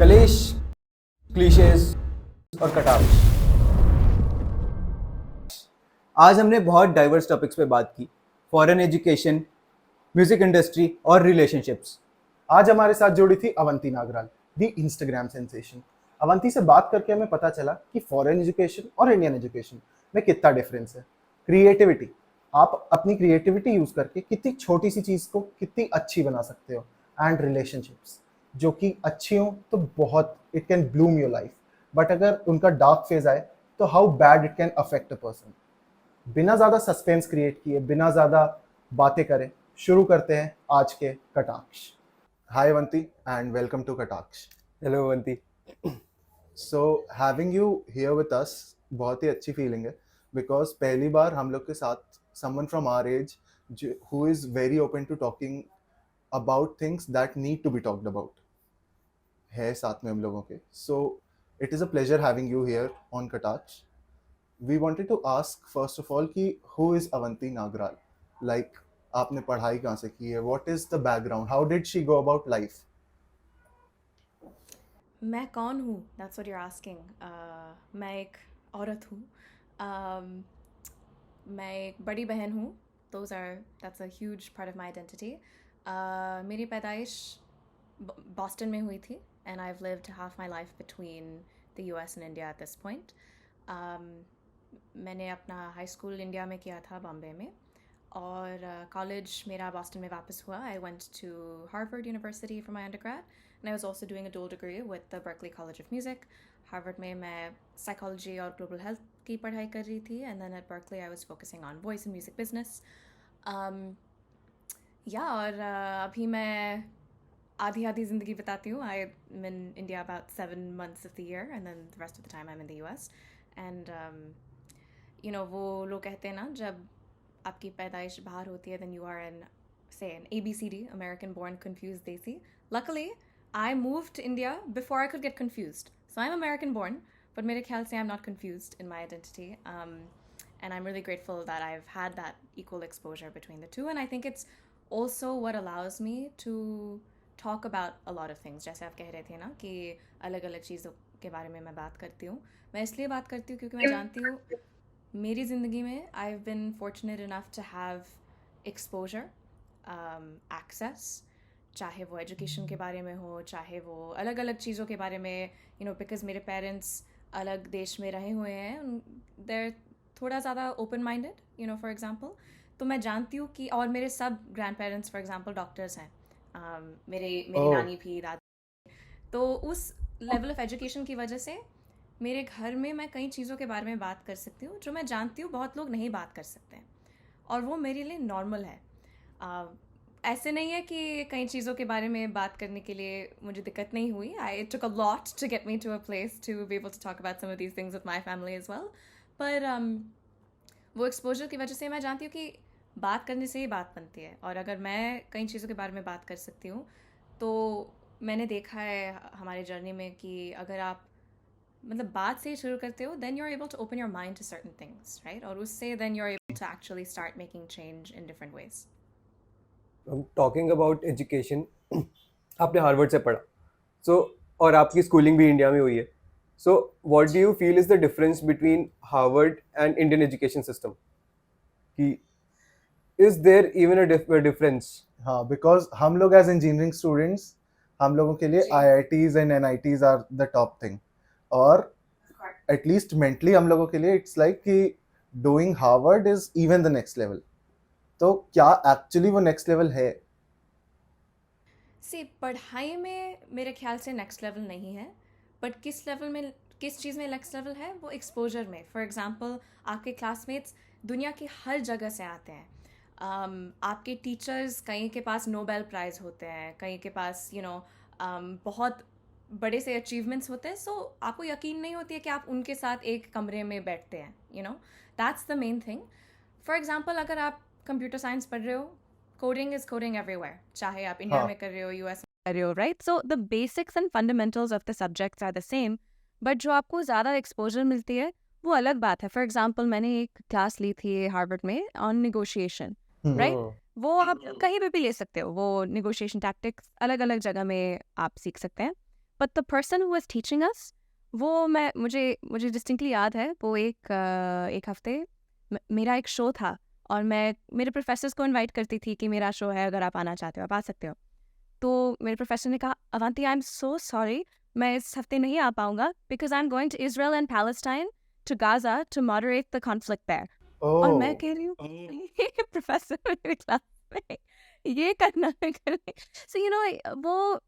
कलेश, क्लीशेस और कटाक्ष। आज हमने बहुत डाइवर्स टॉपिक्स पे बात की, फॉरेन एजुकेशन, म्यूजिक इंडस्ट्री और रिलेशनशिप्स। आज हमारे साथ जुड़ी थी अवंती नागराल, दी इंस्टाग्राम सेंसेशन। अवंती से बात करके हमें पता चला कि फॉरेन एजुकेशन और इंडियन एजुकेशन में कितना डिफरेंस है। क्रिएटिविटी, आप अपनी क्रिएटिविटी यूज करके कितनी छोटी सी चीज को कितनी अच्छी बना सकते हो। एंड रिलेशनशिप्स, जो कि अच्छी हो तो बहुत it can Bloom your life, but अगर उनका डार्क फेज आए तो how bad it can affect a person. बिना ज़्यादा सस्पेंस क्रिएट किए, बिना ज़्यादा बातें करे, शुरू करते हैं आज के कटाक्ष। हाय अवंती एंड वेलकम टू कटाक्ष। Hello Avanti. So having you here with us बहुत ही अच्छी फीलिंग है, बिकॉज पहली बार हम लोग के साथ someone from our age who is very open to talking about things that need to be talked about है साथ में हम लोगों के। So it is a pleasure having you here on Kataksh. We wanted to ask first of all कि who is Avanti Nagral? Like आपने पढ़ाई कहाँ से की है? What is the background? How did she go about life? मैं कौन हूँ? That's what you're asking. मैं एक औरत हूँ. मैं एक बड़ी बहन हूँ. That's a huge part of my identity. मेरी पैदाइश बॉस्टन में हुई थी, and I've lived half my life between the US and India at this point. मैंने अपना हाई स्कूल इंडिया में किया था, बॉम्बे में, और कॉलेज मेरा बॉस्टन में वापस हुआ. I went to Harvard University for my undergrad, and I was also doing a dual degree with the Berklee College of Music. Harvard में मैं psychology और global health की पढ़ाई कर रही थी, and then at Berkeley I was focusing on voice and music business. और अभी मैं आधी ज़िंदगी बिताती हूँ. I'm in India about 7 months of the year, and then the rest of the time I'm in the US. And वो लोग कहते हैं ना, जब आपकी पैदाइश बाहर होती है, then you are in, say, an ABCD, American born confused desi. Luckily, I moved to India before I could get confused. So I'm American born, but मेरे ख्याल से I'm not confused in my identity. And I'm really grateful that I've had that equal exposure between the two. And I think it's also what allows me to talk about a lot of things. जैसे आप कह रहे थे ना कि अलग अलग चीज़ों के बारे में मैं बात करती हूँ. मैं इसलिए बात करती हूँ क्योंकि मैं जानती हूँ मेरी ज़िंदगी में I've been fortunate enough to have exposure, access, चाहे वो education के बारे में हो, चाहे वो अलग अलग चीज़ों के बारे में, because मेरे parents अलग देश में रहे हुए हैं, they're थोड़ा ज़्यादा open minded, for example. तो मैं जानती हूँ कि, और मेरे सब grandparents for example doctors हैं, मेरी नानी भी, दादी. तो उस level of education की वजह से मेरे घर में मैं कई चीज़ों के बारे में बात कर सकती हूँ जो मैं जानती हूँ बहुत लोग नहीं बात कर सकते हैं, और वो मेरे लिए नॉर्मल है. ऐसे नहीं है कि कई चीज़ों के बारे में बात करने के लिए मुझे दिक्कत नहीं हुई. It took a lot to get me to a place to be able to talk about some of these things with my family as well. पर वो एक्सपोजर की वजह से मैं जानती हूँ कि बात करने से ही बात बनती है, और अगर मैं कई चीज़ों के बारे में बात कर सकती हूँ तो मैंने देखा है हमारे जर्नी में कि अगर आप मतलब बात से शुरू करते हो, then you're able to open your mind to certain things, right? और उससे then you're able to actually start making change in different ways. Talking about education, आपने हार्वर्ड से पढ़ा, और आपकी स्कूलिंग भी इंडिया में हुई है. So what do you feel is the difference between Harvard and Indian education system? कि is there even a difference? हाँ, बिकॉज हम लोग एज इंजीनियरिंग स्टूडेंट्स, हम लोगों के लिए IITs and NITs are the top thing, और एटलीस्ट मेंटली हम लोगों के लिए इट्स लाइक कि doing Harvard is even the next level. तो क्या एक्चुअली वो नेक्स्ट लेवल है? पढ़ाई में मेरे ख्याल से नेक्स्ट लेवल नहीं है, बट किस चीज़ में नेक्स्ट लेवल है, वो एक्सपोजर में. फॉर एग्जांपल, आपके क्लासमेट्स दुनिया की हर जगह से आते हैं. आपके टीचर्स, कहीं के पास नोबेल प्राइज़ होते हैं, कहीं के पास बहुत बड़े से अचीवमेंट्स होते हैं. सो आपको यकीन नहीं होती है कि आप उनके साथ एक कमरे में बैठते हैं. That's the main thing. For example, अगर आप कंप्यूटर साइंस पढ़ रहे हो, कोडिंग इज कोडिंग एवरीवेयर, चाहे आप इंडिया में कर रहे हो, US में कर रहे हो, right? So the basics and fundamentals of the subjects are the same, but जो आपको ज़्यादा एक्सपोजर मिलती है वो अलग बात है. फॉर एग्जांपल, मैंने एक क्लास ली थी हार्वर्ड में ऑन निगोशिएशन, राइट? वो आप कहीं पे भी ले सकते हो. वो निगोशिएशन टैक्टिक्स अलग अलग जगह में आप सीख सकते हैं. but the person who was teaching us, वो मुझे डिस्टिंक्टली याद है, वो एक हफ्ते मेरा एक शो था और मैं मेरे प्रोफेसर्स को इनवाइट करती थी कि मेरा शो है, अगर आप आना चाहते हो आप आ सकते हो. तो मेरे प्रोफेसर ने कहा, Avanti I am so sorry, मैं इस हफ्ते नहीं आ पाऊंगा because I am going to Israel and Palestine to Gaza to moderate the conflict there. और मैं कह रही हूँ प्रोफेसर मेरे क्लास में ये करना है करने. सो यू नो वो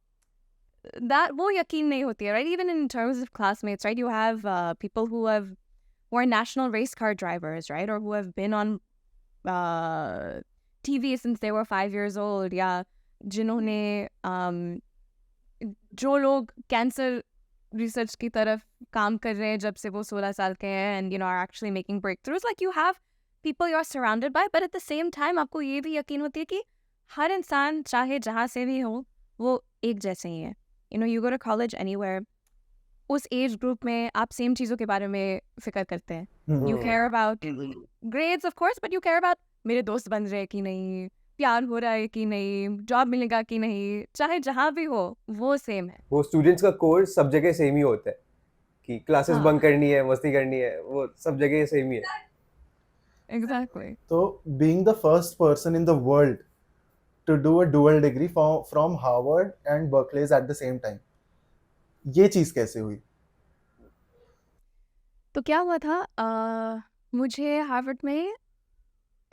वो यकीन नहीं होती है, right? Even in terms of classmates, right? You have people who are national race car drivers, right? Or who have been on TV since they were 5 years old. या जिन्होंने जो लोग कैंसर रिसर्च की तरफ काम कर रहे हैं जब से वो 16 साल के हैं, and you know are actually making breakthroughs. Like you have people you're surrounded by, but at the same time आपको ये भी यकीन होती है कि हर इंसान चाहे जहाँ से भी हो वो एक जैसे ही है. You know, you go to college anywhere, उस एज ग्रुप में आप सेम चीज़ों के बारे में फिक्र करते हैं. You care about grades of course, but you care about मेरे दोस्त बन रहे हैं कि नहीं, प्यार हो रहा है कि नहीं, जॉब मिलेगा कि नहीं, चाहे जहाँ भी हो वो सेम है. वो स्टूडेंट्स का कोर सब जगह सेम ही होता है कि क्लासेस हाँ. बंक करनी है, मस्ती करनी है, वो सब जगह सेम ही है. Exactly. तो being the first person in the world to do a dual degree from Harvard and Berkeley at the same time, ये चीज कैसे हुई? तो क्या हुआ था, मुझे हार्वर्ड में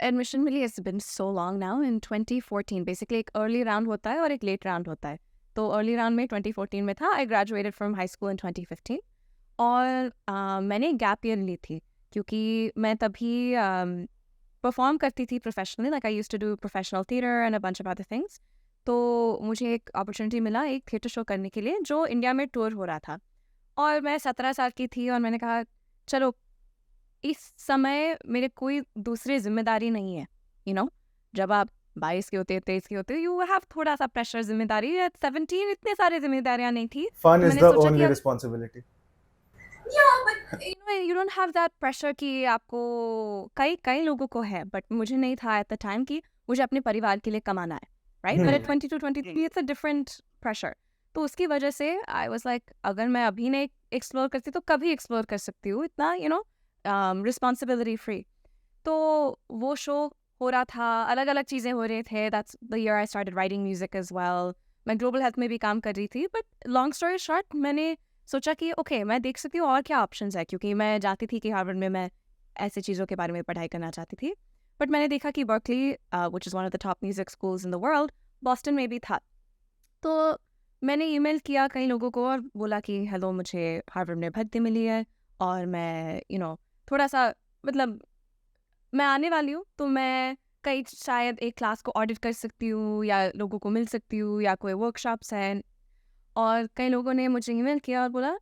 एडमिशन मिली. It's been so long now. In 2014 basically एक अर्ली राउंड होता है और एक लेट राउंड होता है. तो अर्ली राउंड में 2014 में था. I graduated from high school इन 2015 और मैंने गैप ईयर ली थी क्योंकि मैं तभी परफॉर्म करती थी professionally. Like I used to do professional theatre and a bunch of other things. तो मुझे एक अपॉर्चुनिटी मिला एक थिएटर शो करने के लिए जो इंडिया में टूर हो रहा था. और मैं 17 साल की थी और मैंने कहा चलो इस समय मेरे कोई दूसरी जिम्मेदारी नहीं है. यू नो जब आप 22 के होते हो 23 के होते हो यू हैव थोड़ा सा प्रेशर. जिम्मेदारी एट 17 इतने सारे जिम्मेदारियां नहीं थी. Fun is मैंने the सोचा कि only अब responsibility. you don't have that pressure कि आपको कई लोगों को है बट मुझे नहीं था एट द टाइम कि मुझे अपने परिवार के लिए कमाना है, right? But at 22 23 it's a different pressure. तो उसकी वजह से आई वाज लाइक अगर मैं अभी नहीं एक्सप्लोर करती तो कभी एक्सप्लोर कर सकती हूँ, इतना यू नो रिस्पॉन्सिबिलिटी फ्री. तो वो शो हो रहा था, अलग अलग चीज़ें हो रहे थे. That's the year I started writing music as well. मैं ग्लोबल हेल्थ में भी काम कर रही थी. बट लॉन्ग स्टोरी शॉर्ट मैंने सोचा कि ओके मैं देख सकती हूँ और क्या ऑप्शंस है, क्योंकि मैं जानती थी कि हार्वर्ड में मैं ऐसे चीज़ों के बारे में पढ़ाई करना चाहती थी. बट मैंने देखा कि Berkeley which is one of the top music schools in the world, Boston में भी था. तो मैंने ईमेल किया कई लोगों को और बोला कि हेलो मुझे हार्वर्ड में भर्ती मिली है और मैं यू नो थोड़ा सा मतलब मैं आने वाली हूँ, तो मैं कई शायद एक क्लास को ऑडिट कर सकती हूँ या लोगों को मिल सकती हूँ या कोई वर्कशॉप्स हैं. और कई लोगों ने मुझे ईमेल किया और बोला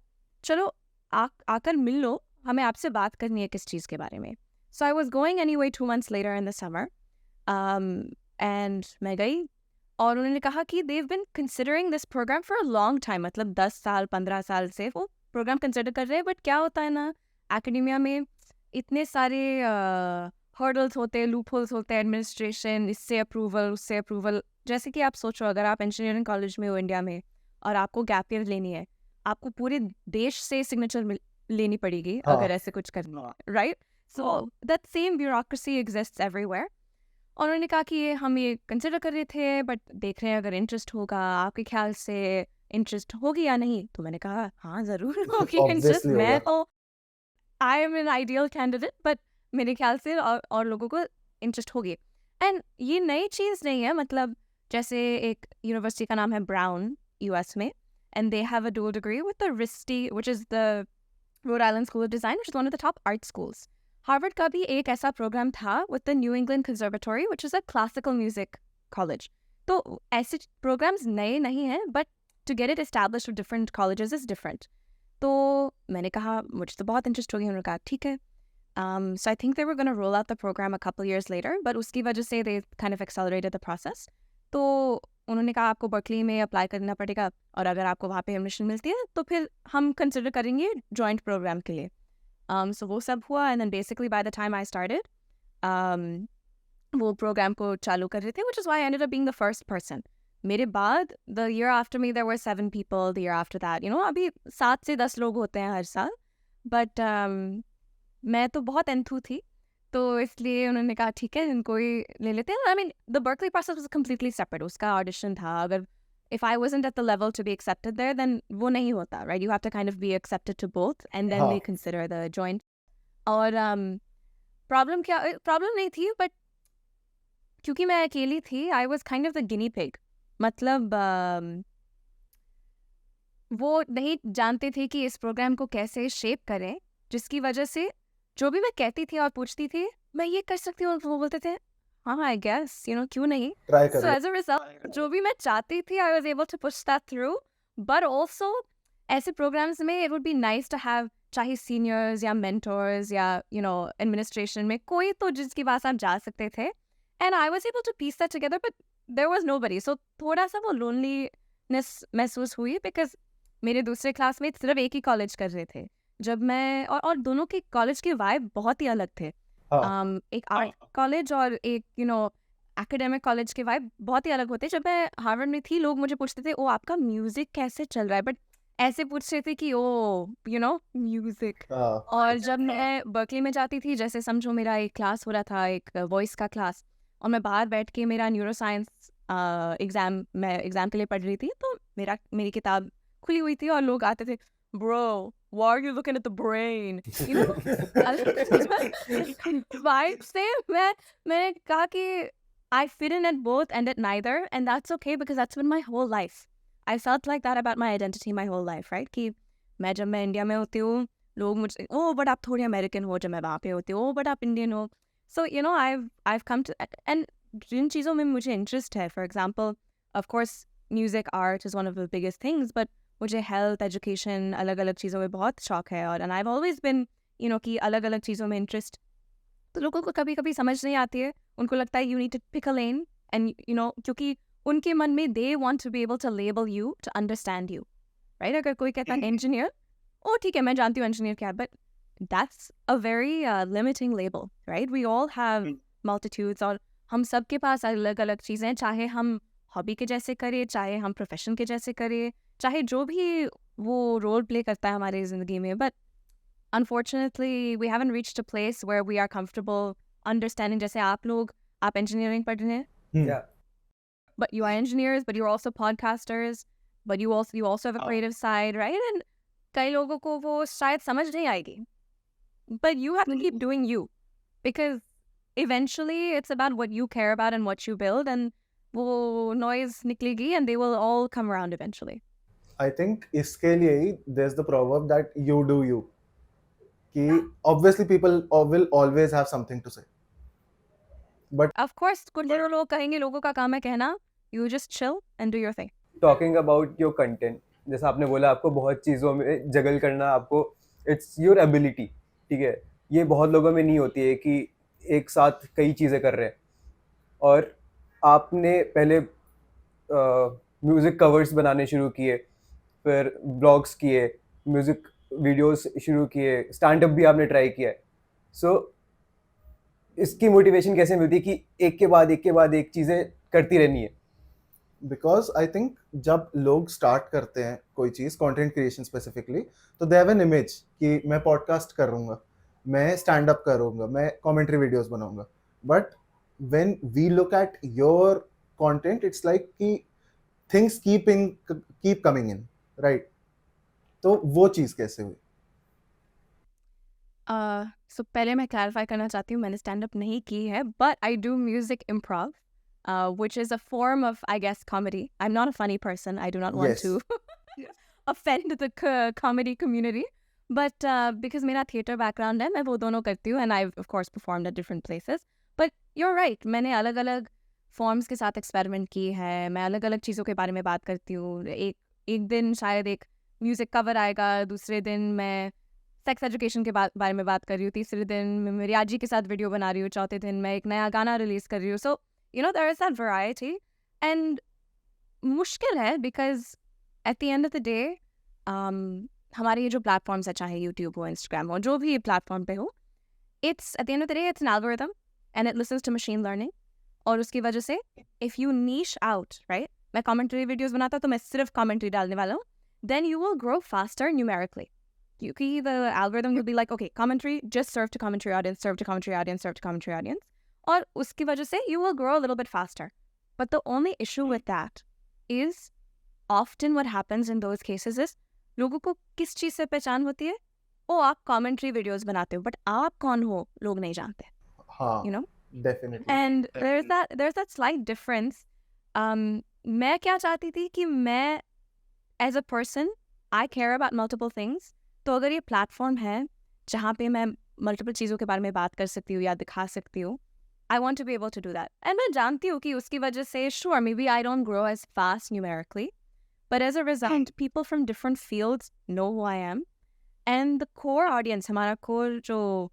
चलो आकर मिल लो, हमें आपसे बात करनी है किस चीज़ के बारे में. So I was going anyway 2 months later in the summer and मैं गई और उन्होंने कहा कि they've been considering this programme for a long time. मतलब 10 साल 15 साल से वो प्रोग्राम कंसिडर कर रहे हैं. बट क्या होता है ना एकेडेमिया में इतने सारे हर्डल्स होते हैं, लूप होल्स होते हैं, एडमिनिस्ट्रेशन, इससे अप्रूवल उससे अप्रूवल. जैसे कि आप सोचो अगर आप इंजीनियरिंग कॉलेज में हो इंडिया में और आपको गैप ईयर लेनी है, आपको पूरे देश से सिग्नेचर लेनी पड़ेगी अगर ऐसे कुछ करना है, right? So that same bureaucracy exists everywhere. और उन्होंने कहा कि हम ये कंसिडर कर रहे थे बट देख रहे हैं अगर इंटरेस्ट होगा, आपके ख्याल से इंटरेस्ट होगी या नहीं? तो मैंने कहा हाँ ज़रूर होगी इंटरेस्ट. Obviously मैं होगा. तो I am an ideal candidate but मेरे ख्याल से और लोगों को इंटरेस्ट होगी. एंड ये नई चीज़ नहीं है. मतलब जैसे एक यूनिवर्सिटी का नाम है ब्राउन यूएस में, and they have a dual degree with the RISD which is the Rhode Island School of Design which is one of the top art schools. Harvard का भी एक ऐसा प्रोग्राम था with the New England Conservatory which is a classical music college. तो ऐसे programmes नए नहीं हैं but to get it established with different colleges is different. तो मैंने कहा मुझे तो बहुत इंटरेस्ट हो गया. उन्होंने कहा ठीक है. So I think they were going to roll out the program a couple years later, but उसकी वजह से they kind of accelerated the process. तो उन्होंने कहा आपको बर्कली में अप्लाई करना पड़ेगा और अगर आपको वहाँ पे एडमिशन मिलती है तो फिर हम कंसिडर करेंगे जॉइंट प्रोग्राम के लिए. So वो सब हुआ and then basically by the time I started, वो प्रोग्राम को चालू कर रहे थे, which is why I ended up being the first person. मेरे बाद the year after me there were 7 people, the year after that, you know, अभी 7 से 10 लोग होते हैं हर साल, बट मैं तो बहुत एंथू थी, तो इसलिए उन्होंने कहा ठीक है इनको ही ले लेते हैं। I mean the Berkeley process was completely separate, उसका ऑडिशन था, अगर if I wasn't at the level to be accepted there, then वो नहीं होता, right? You have to kind of be accepted to both, and then हाँ. they consider the joint. और problem नहीं थी, बट क्योंकि मैं अकेली थी, I was kind of the guinea pig. मतलब वो नहीं जानते थे कि इस प्रोग्राम को कैसे शेप करें, जिसकी वजह से जो भी मैं कहती थी और पूछती थी, मैं ये कर सकती हूँ, वो बोलते थे हाँ आई गेस, यू नो, क्यों नहीं। ट्राई So करो. as a result, जो भी मैं चाहती थी, I was able to push that through. But also, ऐसे programs में it would be nice to have चाहे seniors या mentors या you know administration में कोई तो जिसके पास आप जा सकते थे. And I was able to piece that together, but there was nobody. So थोड़ा सा वो loneliness महसूस हुई because मेरे दूसरे क्लासमेट सिर्फ एक ही कॉलेज कर रहे थे. जब मैं और दोनों के कॉलेज के वाइब बहुत ही अलग थे. हाँ. एक आर्ट कॉलेज और एक यू नो एकेडमिक कॉलेज के वाइब बहुत ही अलग होते हैं. जब मैं हार्वर्ड में थी, लोग मुझे पूछते थे ओ आपका म्यूजिक कैसे चल रहा है, बट ऐसे पूछ रहे थे कि ओ यू नो म्यूजिक. हाँ. और जब मैं बर्कली में जाती थी, जैसे समझो मेरा एक क्लास हो रहा था, एक वॉइस का क्लास, और मैं बाहर बैठ के मेरा न्यूरो साइंस मैं एग्जाम के लिए पढ़ रही थी, तो मेरी किताब खुली हुई थी और लोग आते थे, bro, why are you looking at the brain? You know, vibe से मैंने कहा कि I fit in at both and at neither, and that's okay because that's been my whole life. I felt like that about my identity my whole life, right? कि मैं जब मैं India में होती हूँ, लोग मुझसे ओ बट आप थोड़ी अमेरिकन हो, जब मैं वहाँ पे होती हूँ ओ बट आप इंडियन हो. So you know I've come to, and जिन चीज़ों में मुझे इंटरेस्ट है, for example, of course music, art is one of the biggest things, but मुझे हेल्थ, एजुकेशन, अलग अलग चीज़ों में बहुत शौक है. और and I have always been you know कि अलग अलग चीज़ों में इंटरेस्ट, तो लोगों को कभी कभी समझ नहीं आती है. उनको लगता है you need to pick a lane, and you know क्योंकि उनके मन में they want to be able to label you to understand you, right? अगर कोई कहता है इंजीनियर, ओ ठीक है मैं जानती हूँ इंजीनियर क्या है, but that's a very limiting label, right? We all have multitudes, और हम सब के पास अलग अलग चीज़ें हैं, चाहे हम हॉबी के जैसे करें, चाहे हम प्रोफेशन के जैसे करें, चाहे जो भी वो रोल प्ले करता है हमारी ज़िंदगी में. But unfortunately we haven't reached a place where we are comfortable understanding. जैसे आप इंजीनियरिंग पढ़ रहे हैं, Yeah. but you are engineers, but you're also podcasters, but you also have a creative side, right? And कई लोगों को वो शायद समझ नहीं आएगी, but you have to keep doing you, because eventually it's about what you care about and what you build, and वो noise निकलेगी and they will all come around eventually. I think इसके लिए ही there's the proverb that you do you, कि obviously people will always have something to say, but Of course कुछ लोग कहेंगे, लोगों का काम है कहना, you just chill and do your thing. Talking about your content, जैसा आपने बोला आपको बहुत चीज़ों में जगल करना, आपको इट्स योर एबिलिटी, ठीक है. ये बहुत लोगों में नहीं होती है कि एक साथ कई चीज़ें कर रहे हैं. और आपने पहले म्यूज़िक कवर्स बनाने शुरू किए, फिर ब्लॉग्स किए, म्यूज़िक वीडियोस शुरू किए, स्टैंड अप भी आपने ट्राई किया है. सो इसकी मोटिवेशन कैसे मिलती है कि एक के बाद एक चीज़ें करती रहनी है? बिकॉज आई थिंक जब लोग स्टार्ट करते हैं कोई चीज़, कंटेंट क्रिएशन स्पेसिफिकली, तो दे हैव एन इमेज कि मैं पॉडकास्ट करूँगा, मैं स्टैंड अप करूँगा, मैं कमेंट्री वीडियोस बनाऊँगा. But when we look at your content, it's like कि things keep coming in, right? तो वो चीज़ कैसे हुई? So पहले मैं क्लैरिफाई करना चाहती हूँ, मैंने स्टैंड अप नहीं की है, but I do music improv, which is a form of, I guess, comedy. I'm not a funny person. I do not want Yes. to offend the comedy community, but because मेरा theater background है, मैं वो दोनों करती हूँ, and I've of course performed at different places. But you're right, मैंने अलग अलग फॉर्म्स के साथ एक्सपेरिमेंट की है, मैं अलग अलग चीज़ों के बारे में बात करती हूँ. एक दिन शायद एक म्यूज़िक कवर आएगा, दूसरे दिन मैं सेक्स एजुकेशन के बारे में बात कर रही हूँ, तीसरे दिन मैं मेरी आजी के साथ वीडियो बना रही हूँ, चौथे दिन मैं एक नया गाना रिलीज कर रही हूँ. So you know there is that variety, and मुश्किल है because at the end of the day हमारे ये जो प्लेटफॉर्म्स है, चाहे यूट्यूब हो, इंस्टाग्राम हो, जो भी प्लेटफॉर्म पे हो, it's at the end of the day it's an algorithm and it listens to machine learning. और उसकी वजह से if you niche out, right, मैं commentary videos बनाता हूँ तो मैं सिर्फ commentary डालने वाला हूँ, then you will grow faster numerically. क्योंकि the algorithm will be like, okay, commentary, just serve to commentary audience, serve to commentary audience, serve to commentary audience. और उसकी वजह से you will grow a little bit faster. But the only issue with that is often what happens in those cases is लोगों को किस चीज़ से पहचान होती है? ओ आप commentary videos बनाते हो, but आप कौन हो लोग नहीं जानते. हाँ, You know? definitely. And there's that slight difference. मैं क्या चाहती थी कि मैं as a person, I care about multiple things. तो अगर ये platform है जहाँ पे मैं multiple चीज़ों के बारे में बात कर सकती हूँ या दिखा सकती हूँ, I want to be able to do that. And मैं जानती हूँ कि उसकी वजह से sure maybe I don't grow as fast numerically, but as a result, people from different fields know who I am. And the core audience, हमारा core जो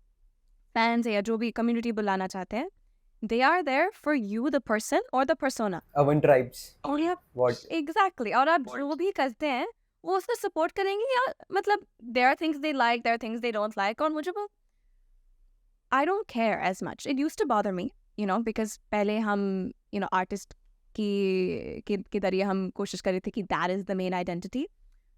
fans है या जो भी community बुलाना चाहते हैं, they are there for you, the person or the persona. Avan tribes. और आप What? exactly और आप जो भी करते हैं वो उसको support करेंगे या मतलब there are things they like, there are things they don't like और मुझे वो I don't care as much. It used to bother me, you know, because पहले हम you know artist की जरिए हम कोशिश कर रहे थे कि that is the main identity.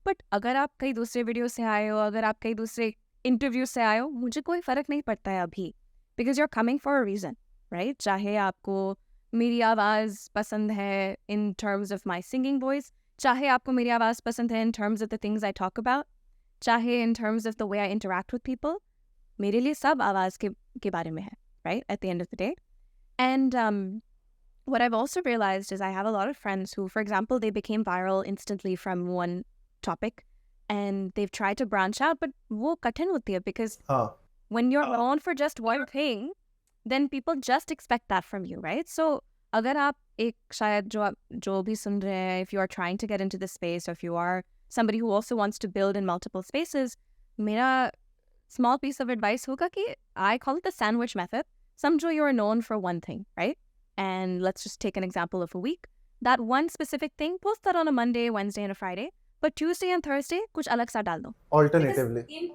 But अगर आप कई दूसरे वीडियो से आए हो, अगर आप कई दूसरे इंटरव्यू से आए हो, मुझे कोई फ़र्क नहीं पड़ता है अभी, because you're coming for a reason, right? चाहे आपको मेरी आवाज़ पसंद है in terms of my singing voice, चाहे आपको मेरी आवाज़ पसंद है in terms of the things I talk about, चाहे in terms of the way I interact with people, मेरे लिए सब आवाज़ के बारे में है, right? At the end of the day. And what I've also realized is I have a lot of friends who, for example, they became viral instantly from one topic and they've tried to branch out, but वो कठिन होती है because हाँ, when you're known for just one thing, then people just expect that from you, right? So अगर आप एक शायद जो भी सुन रहे हैं, if you are trying to get into this space or if you are somebody who also wants to build in multiple spaces, मेरा small piece of advice होगा कि I call it the sandwich method. समझो you are known for one thing, right? And let's just take an example of a week. That one specific thing, post that on a Monday, Wednesday, and a Friday. But Tuesday and Thursday, कुछ अलग सा डाल दो. alternatively.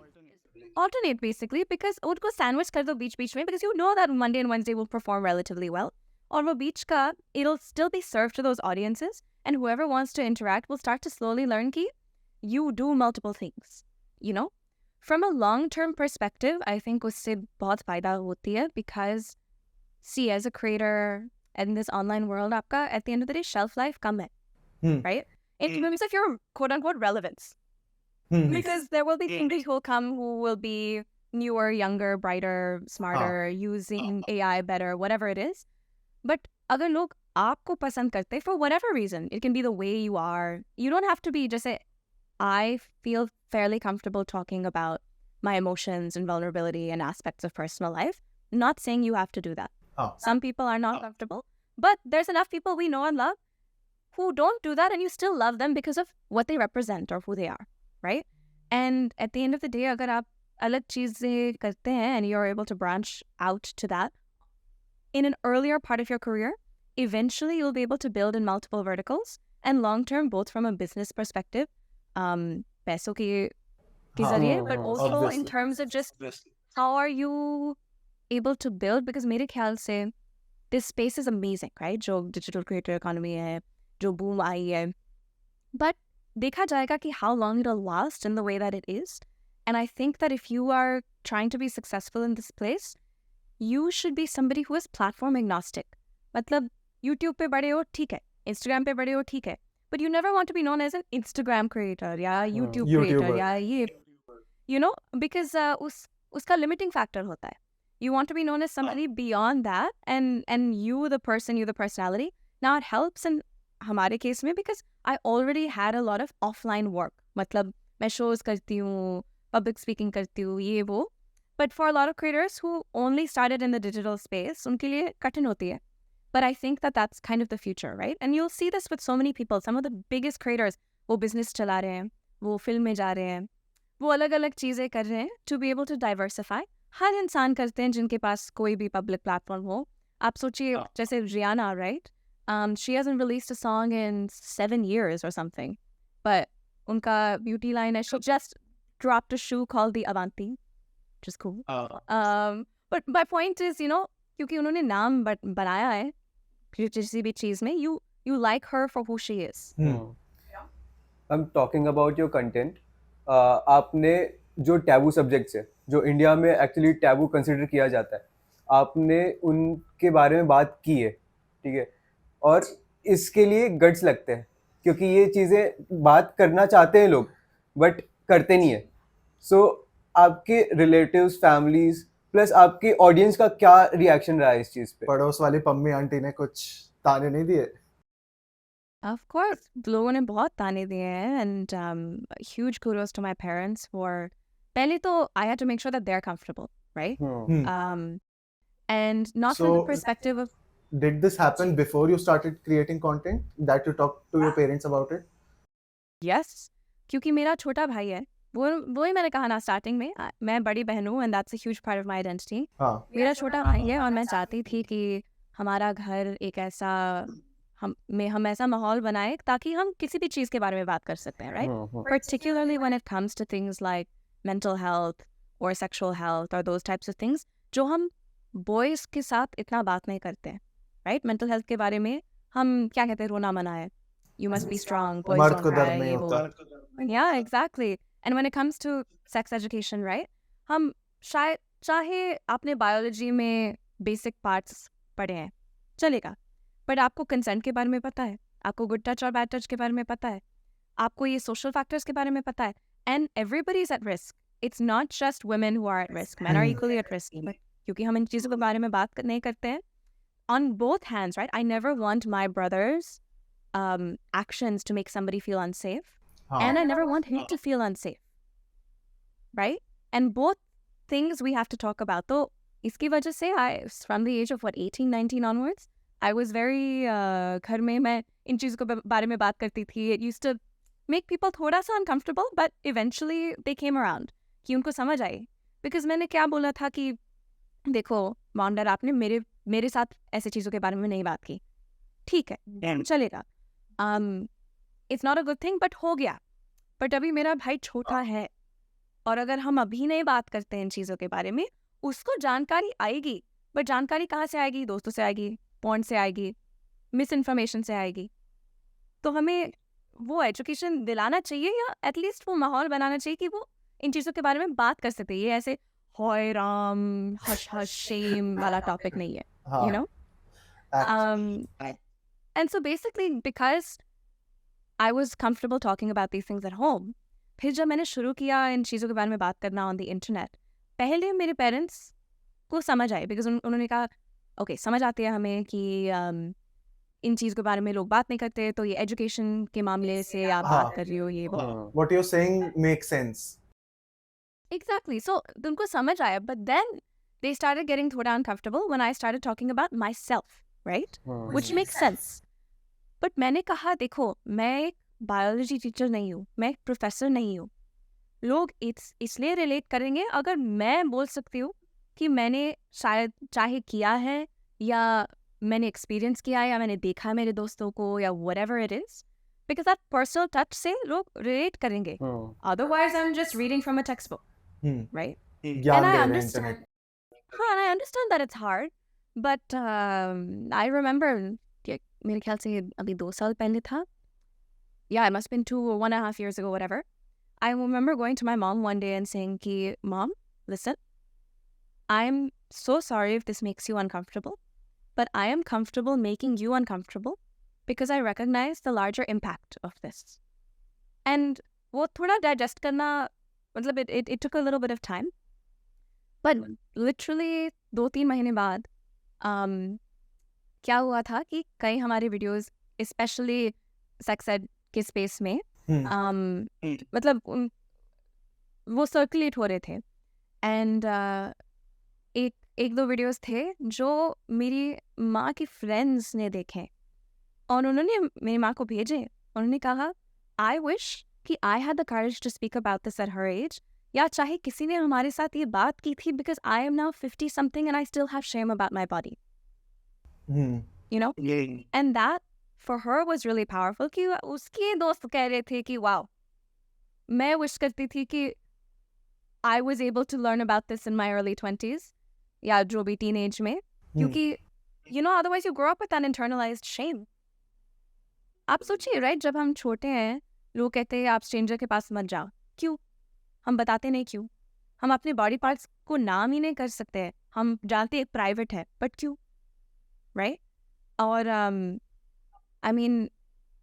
Alternate basically, because उनको sandwich कर दो बीच में, because you know that Monday and Wednesday will perform relatively well. और वो बीच का, it'll still be served to those audiences, and whoever wants to interact will start to slowly learn कि you do multiple things, you know? From a long-term perspective, I think उससे बहुत फायदा होती है because, see, as a creator in this online world, आपका at the end of the day shelf life कम है, right? In terms of your quote-unquote relevance. Because there will be somebody who will come who will be newer, younger, brighter, smarter, using AI better, whatever it is. But अगर लोग आपको पसंद करते for whatever reason, it can be the way you are. You don't have to be just say, I feel fairly comfortable talking about my emotions and vulnerability and aspects of personal life. Not saying you have to do that. Some people are not comfortable, but there's enough people we know and love who don't do that and you still love them because of what they represent or who they are, right? And at the end of the day, अगर आप अलग चीजें करते हैं and you're able to branch out to that, in an earlier part of your career, eventually you'll be able to build in multiple verticals and long-term, both from a business perspective, पैसों के जरिए, but also obviously. in terms of just how are you able to build, because मेरे ख्याल से this space is amazing, right? जो digital creator economy है, जो boom आई है, but देखा जाएगा कि how long it'll last in the way that it is. And I think that if you are trying to be successful in this place, you should be somebody who is platform agnostic. मतलब YouTube पे बड़े हो ठीक है, Instagram पे बड़े हो ठीक है, but you never want to be known as an Instagram creator या YouTube creator YouTuber. या ये, you know, because उसका limiting factor होता है. You want to be known as somebody beyond that, and you the person, you the personality. Now it helps in हमारे case में because I already had a lot of offline work. मतलब मैं shows करती हूँ, public speaking करती हूँ, ये वो. But for a lot of creators who only started in the digital space, उनके लिए कठिन होती है. But I think that that's kind of the future, right? And you'll see this with so many people. Some of the biggest creators, वो business चला रहे हैं, वो film में जा रहे हैं, वो अलग-अलग चीजें कर रहे हैं to be able to diversify. हर इंसान करते हैं जिनके पास कोई भी public platform हो. आप सोचिए जैसे Rihanna, right? She hasn't released a song in 7 years or something. But उनका beauty line है, she just dropped a shoe called the Avanti, which is cool. But my point is, you know, क्योंकि उन्होंने नाम बनाया है किसी भी चीज़ में, you You like her for who she is. I'm talking about your content. आपने जो टैबू सब्जेक्ट्स है जो इंडिया में एक्चुअली टैबू कंसिडर किया जाता है आपने उनके बारे में बात की है, ठीक है, और इसके लिए गट्स लगते हैं क्योंकि ये चीज़ें बात करना चाहते हैं लोग बट करते नहीं है. सो आपके रिलेटिव्स, फैमिलीज प्लस आपके ऑडियंस का क्या रिएक्शन रहा है इस चीज़ पे? पड़ोस वाली पम्मी आंटी ने कुछ ताने नहीं दिए? Of course, लोगों ने बहुत ताने दिए हैं and huge kudos to my parents for पहले तो I had to make sure that they're comfortable, right? And not from the So- perspective of Did this happen before you started creating content that you talked to your parents about it? yes, क्योंकि मेरा छोटा भाई है वो ही मैंने कहा ना starting में मैं बड़ी बहन हूँ and that's a huge part of my identity. हाँ. मेरा छोटा भाई है और मैं चाहती थी कि हमारा घर एक ऐसा हम ऐसा माहौल बनाए ताकि हम किसी भी चीज़ के बारे में बात कर सकते हैं, right? Particularly when it comes to things like mental health or sexual health or those types of things जो हम boys के साथ इतना बात नहीं करते हैं, right? Mental health के बारे में हम क्या कहते हैं, रोना मना है, you must be strong, boys मर्द don't को cry, दर्द नहीं ये वो. होता. Yeah, exactly. And when it comes to sex education, right? हम शायद चाहे आपने बायोलॉजी में बेसिक पार्ट्स पढ़े हैं चलेगा, बट आपको कंसेंट के बारे में पता है, आपको गुड टच और बैड टच के बारे में पता है, आपको ये सोशल फैक्टर्स के बारे में पता है, and everybody is at risk. It's not just women who are at risk, man are equally at risk. But क्योंकि हम इन चीज़ों के बारे में बात नहीं करते हैं on both hands, right? I never want my brothers actions to make somebody feel unsafe. And I never want him to feel unsafe, right? And both things we have to talk about. So, इसकी वजह से from the age of 18, 19 onwards, I was very घर में मैं इन चीज़ों के बारे में बात करती थी. It used to make people थोड़ा सा uncomfortable, but eventually they came around कि उनको समझ आई. Because मैंने क्या बोला था कि देखो मॉन्डर, आपने मेरे साथ ऐसे चीज़ों के बारे में नहीं बात की, ठीक है चलेगा. It's not a good thing but हो गया. बट अभी मेरा भाई छोटा है और अगर हम अभी नहीं बात करते हैं इन चीज़ों के बारे में, उसको जानकारी आएगी. बट जानकारी कहाँ से आएगी? दोस्तों से आएगी, पॉइंट से आएगी, मिस इन्फॉर्मेशन से आएगी. तो हमें वो एजुकेशन दिलाना चाहिए या एटलीस्ट वो माहौल बनाना चाहिए कि वो इन चीज़ों के बारे में बात कर सकते. ये ऐसे हॉय राम हश हश शेम वाला टॉपिक नहीं है, you know. And so basically, because I was comfortable talking about these things at home, फिर जब मैंने शुरू किया इन चीज़ों के बारे में बात करना on the internet, पहले मेरे पेरेंट्स को समझ आए बिकॉज उन्होंने कहा ओके समझ आती है हमें कि इन चीज़ के बारे में लोग बात नहीं करते, तो ये एजुकेशन के मामले से आप बात कर रही हो, ये वो. What you're saying makes sense. Exactly. So उनको समझ आया, but then they started getting थोड़ा uncomfortable when I started talking about myself, right? Which makes sense. But मैंने कहा देखो मैं एक बायोलॉजी टीचर नहीं हूँ, मैं एक प्रोफेसर नहीं हूँ. लोग इसलिए रिलेट करेंगे अगर मैं बोल सकती हूँ कि मैंने शायद चाहे किया है या मैंने एक्सपीरियंस किया है या मैंने देखा है मेरे दोस्तों को या whatever it is, because that personal touch से लोग रिलेट करेंगे. Otherwise I'm just reading from a textbook, right? ज्ञान And I दे रहे हैं understand. internet. And I understand that it's hard, but I remember कि मेरे ख्याल से अभी 2 साल पहले था. Yeah, it must have been 2 or 1.5 years ago, whatever. I remember going to my mom one day and saying ki, Mom, listen, I'm so sorry if this makes you uncomfortable, but I am comfortable making you uncomfortable because I recognize the larger impact of this. And वो थोड़ा digest करना, मतलब it took a little bit of time. But literally 2-3 महीने बाद क्या हुआ था कि कई हमारे वीडियोस स्पेशली सेक्स एड के स्पेस में मतलब वो सर्कुलेट हो रहे थे. एंड एक दो वीडियोस थे जो मेरी माँ की फ्रेंड्स ने देखे और उन्होंने मेरी माँ को भेजे. उन्होंने कहा आई विश कि I had the courage to speak about this at her age, या चाहे किसी ने हमारे साथ ये बात की थी, because I am now 50 something and I still have shame about my body, you know. And that for her was really powerful कि उसके दोस्त कह रहे थे कि wow, मैं wish करती थी कि I was able to learn about this in my early 20s या जो भी teenage में, क्योंकि you know otherwise you grow up with that internalized shame, आप सोचिए राइट, जब हम छोटे हैं लोग कहते हैं आप स्ट्रेंजर के पास मत जाओ, क्यों? हम बताते नहीं क्यों? हम अपने बॉडी पार्ट्स को नाम ही नहीं कर सकते हैं, हम जानते हैं प्राइवेट है, बट क्यों? राइट? और I mean,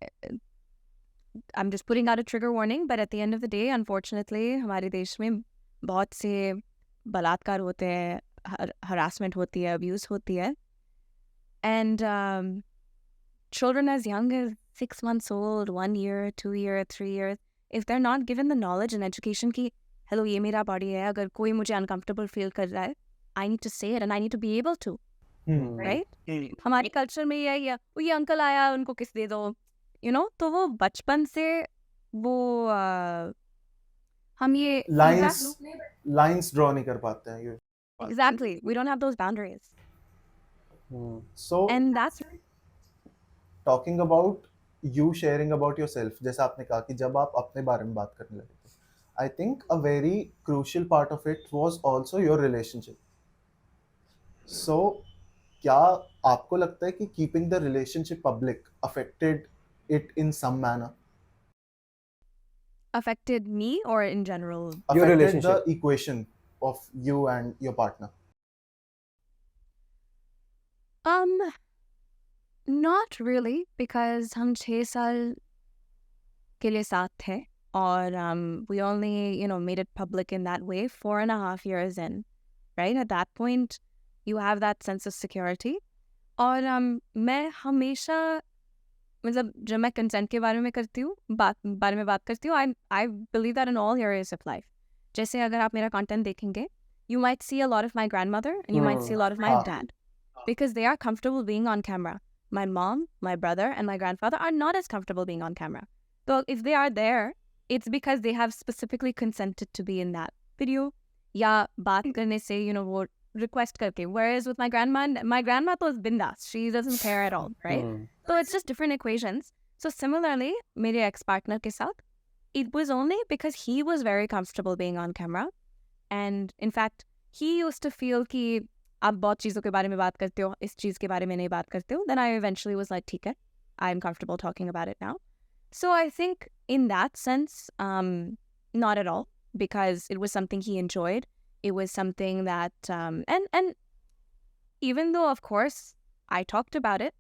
I am just putting out a trigger warning, but at the end of the day unfortunately हमारे देश में बहुत से बलात्कार होते हैं, हरासमेंट होती है, अब्यूज़ होती है, and children as young as 6 months old, 1 year, 2 year, 3 years, if they're not given the knowledge and education कि hello ये मेरा body है, अगर कोई मुझे uncomfortable feel कर रहा है, I need to say it and I need to be able to, right? हमारे कल्चर में यही है, वो ये अंकल आया उनको किस दे दो, you know, तो वो बचपन से वो हम ये लाइंस ड्रॉ नहीं कर पाते हैं ये. exactly, we don't have those boundaries, So and that's talking about you sharing about your self, जैसा आपने कहा कि जब आप अपने बारे में बात करने लगे थे, I think a very crucial part of it was also your relationship. So क्या आपको लगता है कि keeping the relationship public affected it in some manner? affected me or in general? Your Affected relationship. the equation of you and your partner? Not really, because हम 6 साल के लिए साथ थे और we only, you know, made it public in that way 4.5 years in, right? At that point, you have that sense of security. और मैं हमेशा, मतलब जब मैं कंसेंट के बारे में करती हूँ, बारे में बात करती हूँ, I believe that in all areas of life. जैसे अगर आप मेरा content देखेंगे, you might see a lot of my grandmother and you might see a lot of my dad, because they are comfortable being on camera. My mom, my brother, and my grandfather are not as comfortable being on camera. So if they are there, it's because they have specifically consented to be in that video. या बात करने से, you know, वो request करके. Whereas with my grandma तो is bindas. She doesn't care at all, right? So it's just different equations. So similarly, मेरे ex-partner के साथ, it was only because he was very comfortable being on camera. And in fact, he used to feel कि आप बहुत चीज़ों के बारे में बात करते हो, इस चीज़ के बारे में नहीं बात करते हो. Then I eventually was like, ठीक है, I'm comfortable talking about it now. So I think in that sense, not at all, because it was something he enjoyed. It was something that, and even though of course I talked about it,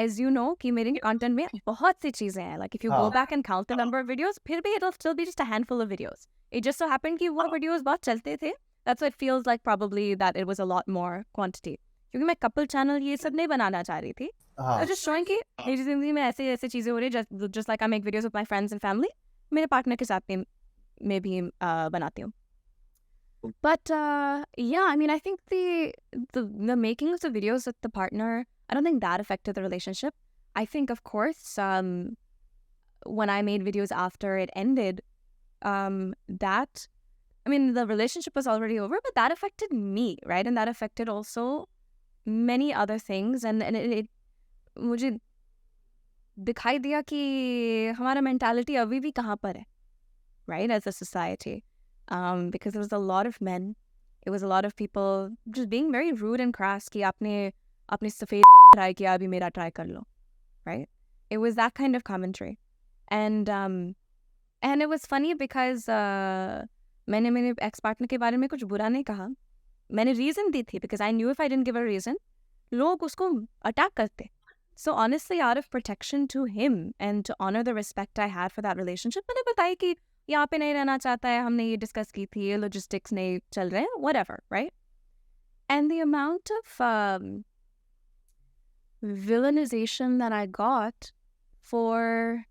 as you know, कि मेरे content में बहुत सी चीज़ें हैं. Like if you go back and count the number of videos, फिर भी it'll still be just a handful of videos. It just so happened कि वो videos बहुत चलते थे. That's why it feels like probably that it was a lot more quantity. क्योंकि मैं couple channel ये सब नहीं बनाना चाह रही थी. I was just showing कि मेरी ज़िंदगी में ऐसे ऐसे चीज़ें हो रही है, just like I make videos with my friends and family, मेरे partner के साथ में भी बनाती हूँ. But yeah, I mean, I think the making of the videos with the partner, I don't think that affected the relationship. I think, of course, when I made videos after it ended, that, I mean, the relationship was already over, but that affected me, right? And that affected also many other things. And it मुझे दिखाई दिया कि हमारा mentality अभी भी कहाँ पर है, right? As a society. Because there was a lot of men, it was a lot of people just being very rude and crass कि आपने सफ़ेद ट्राई किया, अभी मेरा ट्राई कर लो, right? It was that kind of commentary. And it was funny because मैंने मेरे ex partner के बारे में कुछ बुरा नहीं कहा. मैंने reason दी थी because I knew if I didn't give a reason, लोग उसको attack करते. So honestly, out of protection to him and to honor the respect I had for that relationship, मैंने बताया कि यहाँ पे नहीं रहना चाहता है, हमने ये डिस्कस की थी, ये logistics नहीं चल रहे हैं, whatever, right? And the amount of villainization that I got for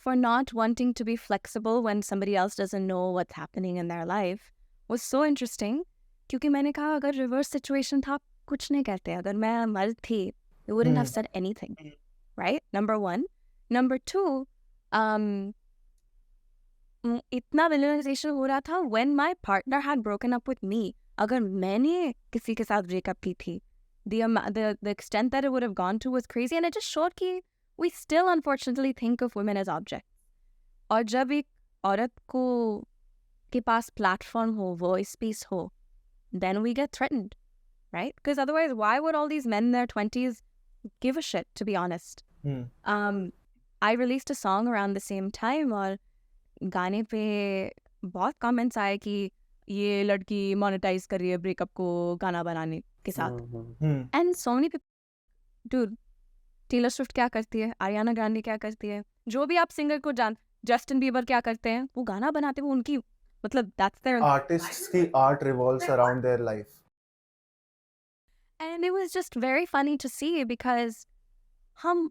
not wanting to be flexible when somebody else doesn't know what's happening in their life was so interesting. क्योंकि मैंने कहा अगर reverse situation था, कुछ नहीं कहते. अगर मैं मर्द थी, you wouldn't have said anything, right? Number one. Number two, इतना villainization हो रहा था when my partner had broken up with me. अगर मैंने किसी के साथ breakup की थी, the extent that it would have gone to was crazy, and it just showed कि we still unfortunately think of women as objects. और जब एक औरत को के पास platform हो, voice piece हो, then we get threatened, right? Because otherwise, why would all these men in their 20s give a shit, to be honest? I released a song around the same time और गाने पे बहुत comments आए कि ये लड़की monetise कर रही है ब्रेकअप को गाना बनाने के साथ and so many people dude Taylor Swift क्या करती है, आरियाना ग्रांडे क्या करती है, जो भी आप सिंगर को जान, जस्टिन बीबर क्या करते हैं, वो गाना बनाते हैं, वो उनकी मतलब दैट्स देयर आर्टिस्ट्स की art revolves around their life and it was just very funny to see because हम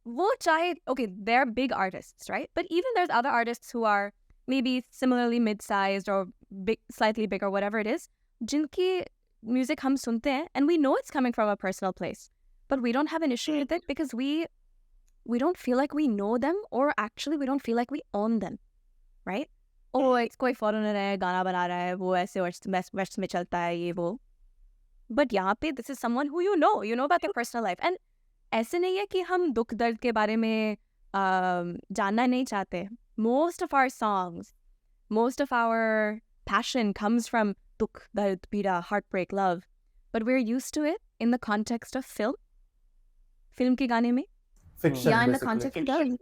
वो चाहे okay they're big artists right but even there's other artists who are maybe similarly mid-sized or big slightly big or whatever it is जिनकी music हम सुनते हैं and we know it's coming from a personal place but we don't have an issue with it because we don't feel like we know them or actually we don't feel like we own them right oh it's कोई foreigner है गाना बना रहा है वो ऐसे west में चलता है ये वो but यहाँ पे this is someone who you know about their personal life and ऐसे नहीं है कि हम दुख दर्द के बारे में जानना नहीं चाहते. Most of our songs, most of our passion comes from दुख दर्द पीड़ा, heartbreak, love. But we're used to it in the context of film. Film के गाने में. fiction Yeah, in the basically. context of film.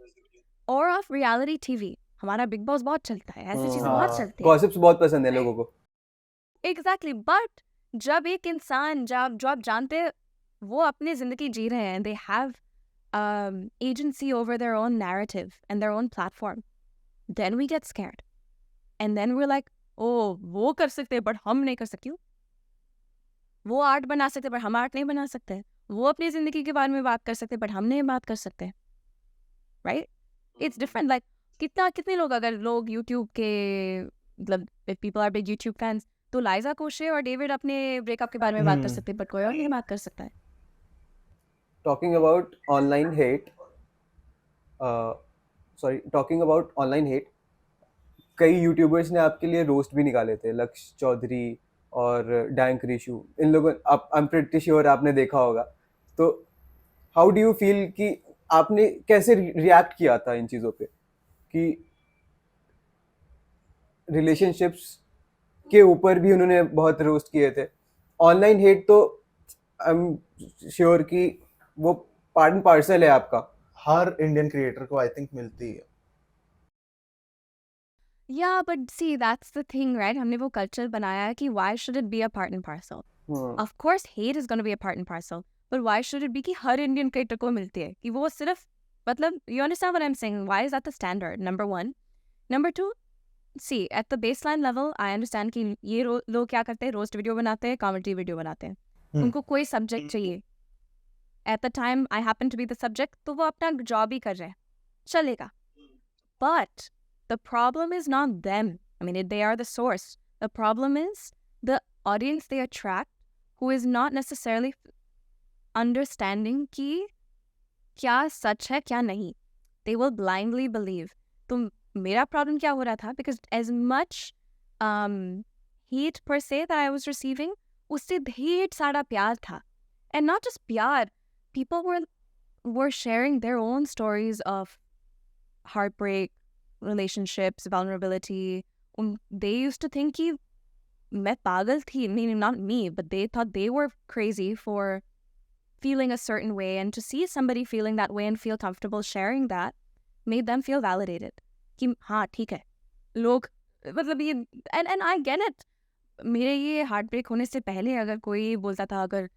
Or of reality TV. हमारा big boss बहुत चलता है. ऐसी चीज़ें बहुत चलती हैं. गॉसिप्स बहुत पसंद है लोगों को. Exactly. But जब एक इंसान जो आप जानते हैं वो अपनी जिंदगी जी रहे हैं they have agency over their own narrative and their own platform then we get scared and then we're like oh वो कर सकते हैं but हम नहीं कर सकते. क्यों? वो आर्ट बना सकते हैं but हम आर्ट नहीं बना सकते. वो अपनी जिंदगी के बारे में बात कर सकते हैं but हम नहीं बात कर सकते. right it's different like कितने लोग अगर लोग YouTube के मतलब if people are big YouTube fans तो लाइजा कोशे और डेविड अपने ब्रेकअप के बारे में बात कर सकते हैं but कोई और नहीं बात कर सकता है. Talking about online hate, talking about online hate, कई यूट्यूबर्स ने आपके लिए रोस्ट भी निकाले थे, लक्ष्य चौधरी और डैंक रिशु. इन लोगों आप आई एम प्रीटी श्योर आपने देखा होगा. तो हाउ डू यू फील कि आपने कैसे रिएक्ट किया था इन चीज़ों पे कि रिलेशनशिप्स के ऊपर भी उन्होंने बहुत रोस्ट किए थे. ऑनलाइन हेट तो आई एम श्योर कि वो पार्ट एंड पार्सल है आपका. हर इंडियन क्रिएटर को आई थिंक मिलती है. Yeah, but see, that's the thing, right? हमने वो culture बनाया है कि why should it be a part and parcel? Of course, hate is going to be a part and parcel. But why should it be कि हर Indian creator को मिलती है? कि वो सिर्फ मतलब you understand what I'm saying? Why is that the standard? Number one. Number two, see, at the baseline level, I understand कि ये लोग क्या करते हैं? रोस्ट वीडियो बनाते हैं, कॉमेडी वीडियो बनाते हैं. उनको कोई सब्जेक्ट चाहिए. At the time, I happen to be the subject, तो वो अपना जॉब ही कर रहे हैं. चलेगा. But the problem is not them. I mean, they are the source. The problem is the audience they attract who is not necessarily understanding कि क्या सच है क्या नहीं. They will blindly believe. तो मेरा problem क्या हो रहा था? Because as much hate per se that I was receiving, उससे ढेर सारा प्यार था. And not just प्यार. People were sharing their own stories of heartbreak, relationships, vulnerability. They used to think कि मैं पागल थी, meaning not me, but they thought they were crazy for feeling a certain way, and to see somebody feeling that way and feel comfortable sharing that made them feel validated. कि हाँ ठीक है, लोग मतलब ये and I get it. मेरे ये heartbreak होने से पहले अगर कोई बोलता था अगर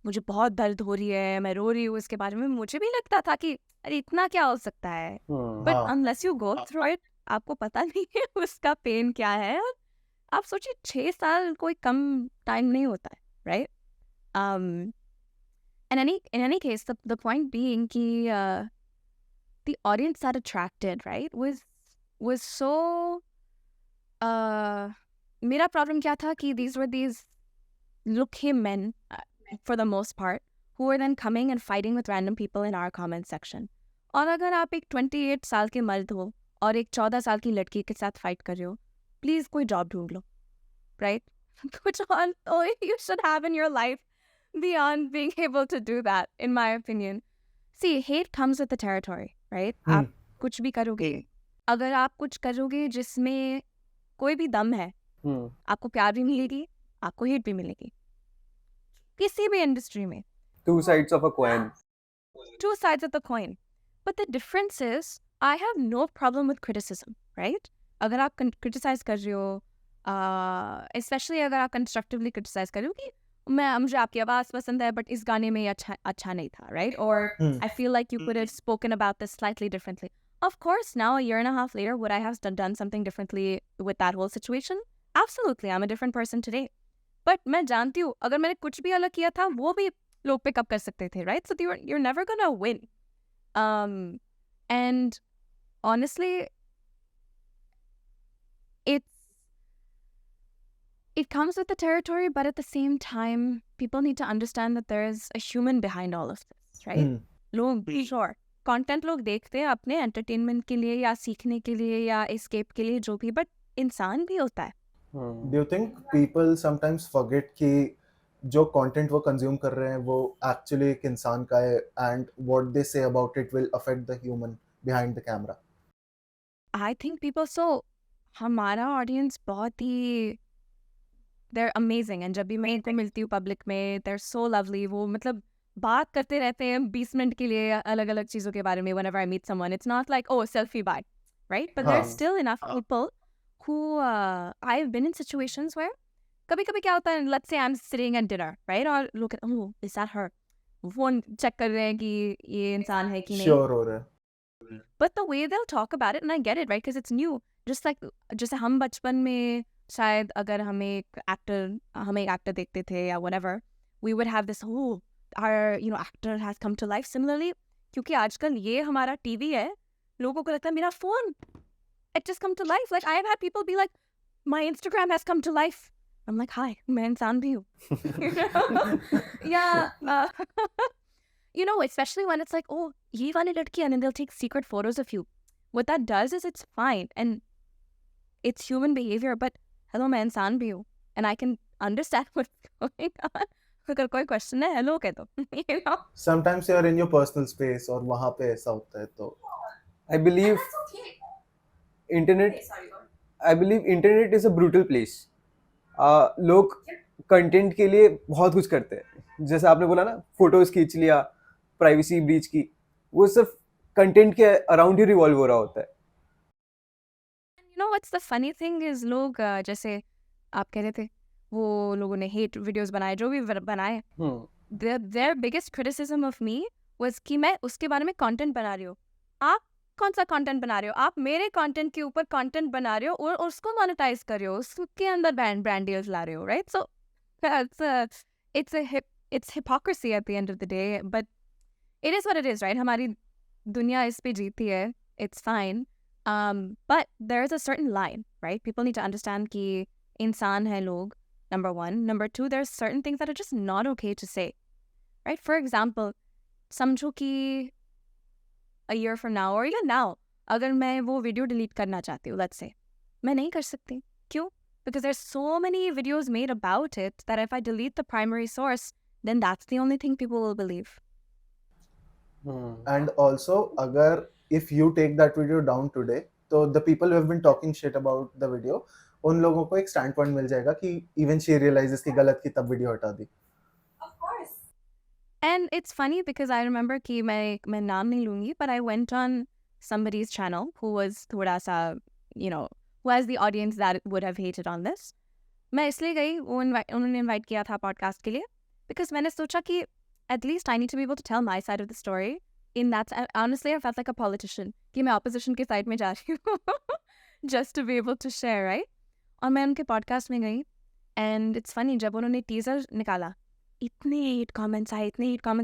मुझे बहुत दर्द हो रही है, मैं रो रही हूँ इसके बारे में, मुझे भी लगता था कि अरे इतना क्या हो सकता है. But unless you go through it आपको पता नहीं है उसका पेन क्या है. और आप सोचिए 6 साल कोई कम टाइम नहीं होता है, right? in any case the point being कि the audience that attracted right was so मेरा प्रॉब्लम क्या था कि these were these looky men for the most part who were then coming and fighting with random people in our comment section. और अगर आप एक 28 साल के मर्द हो और एक 14 साल की लड़की के साथ फाइट कर रहे हो, प्लीज कोई जॉब ढूंढ लो, राइट? कुछ और तो you should have in your life beyond being able to do that, in my opinion. See, hate comes with the territory, right? आप कुछ भी करोगे, अगर आप कुछ करोगे जिसमें कोई भी दम है, आपको प्यार भी मिलेगी, आपको हेट भी मिलेगी, किसी भी इंडस्ट्री में. Two sides of a coin. two sides of the coin. But the difference is, I have no problem with criticism, right? अगर आप criticize कर रहे हो, especially अगर आप constructively criticize कर रहे हो कि मुझे आपकी आवाज़ पसंद है, but इस गाने में ये अच्छा नहीं था, right? Or I feel like you could have spoken about this slightly differently. Of course, now a year and a half later, would I have done something differently with that whole situation? Absolutely, I'm a different person today. But मैं जानती हूँ, अगर मैंने कुछ भी अलग किया था, वो भी लोग pick up कर सकते थे, right? So you're never gonna win. And honestly, it comes with the territory, but at the same time, people need to understand that there is a human behind all of this, right? लोग sure content लोग देखते हैं अपने entertainment के लिए या सीखने के लिए या escape के लिए जो भी, but इंसान भी होता है. Do you think people sometimes forget कि जो content वो consume कर रहे हैं वो actually एक इंसान का है and what they say about it will affect the human behind the camera? I think people so हमारा audience बहुत ही they're amazing, and जब भी मैं इनको मिलती हूँ पब्लिक में, they're so lovely. वो मतलब बात करते रहते हैं 20 मिनट के लिए अलग अलग चीज़ों के बारे में. Whenever I meet someone, it's not like, oh, selfie bye, right? But there's still enough people who I've been in situations where कभी कभी क्या होता है, let's say I'm sitting at dinner, right? और look at, oh, is that her? Phone check कर रहे हैं कि ये इंसान है कि नहीं. Sure हो रहा है. But the way they'll talk about it, and I get it, right? Because it's new. Just like जैसे हम बचपन में शायद अगर हमें एक actor देखते थे या whatever, we would have this, oh, our actor has come to life. Similarly, क्योंकि आजकल ये हमारा TV है, लोगों को लगता है मेरा phone, it just come to life. Like I've had people be like, my Instagram has come to life. I'm like, hi, मैं इंसान भी हूँ. Yeah. Especially when it's like, oh, ye wali ladki, and then they'll take secret photos of you. What that does is it's fine, and it's human behavior, but hello, मैं इंसान भी हूँ, and I can understand what's going on. अगर कोई question है, hello कह दो. Sometimes you're in your personal space और वहाँ पे ऐसा होता है तो. I believe internet is a brutal place. लोग कंटेंट के लिए बहुत कुछ करते हैं, जैसे आपने बोला ना, फोटोज खींच लिया, प्राइवेसी ब्रीच की, वो सिर्फ कंटेंट के अराउंड ही रिवॉल्व हो रहा होता है. What's the funny thing is लोग जैसे आप कह रहे थे वो लोगों ने hate videos बनाए, जो भी बनाए, their biggest criticism of me was कि मैं उसके बारे में content बना रही हूँ. आप कौन सा content बना रहे हो? आप मेरे content के ऊपर content बना रहे हो और उसको monetize कर रहे हो, उसके अंदर brand deals ला रहे हो, right? So it's hypocrisy at the end of the day, but it is what it is, right? हमारी दुनिया इस पे जीती है, it's fine. But there is a certain line, right? People need to understand कि इंसान है लोग, number one. Number two, there's certain things that are just not okay to say, right? For example, समझो कि a year from now or even now, अगर मैं वो video delete करना चाहती हूँ, let's say, मैं नहीं कर सकती. क्यों? Because there's so many videos made about it that if I delete the primary source, then that's the only thing people will believe. And also, अगर if you take that video down today, तो the people who have been talking shit about the video, उन लोगों को एक standpoint मिल जाएगा कि even she realizes कि गलत की तब video हटा दी. Of course. And it's funny because I remember कि मैं नाम नहीं लूँगी, but I went on somebody's channel who was थोड़ा सा, who has the audience that would have hated on this. मैं इसलिए गई, उन्होंने invite किया था podcast के लिए, because मैंने सोचा कि at least I need to be able to tell my side of the story. In that, honestly, I felt like a politician कि मैं opposition के side में जा रही हूँ just to be able to share, right? और मैं उनके podcast में गई, and it's funny, जब उन्होंने teaser निकाला, इतने hate comments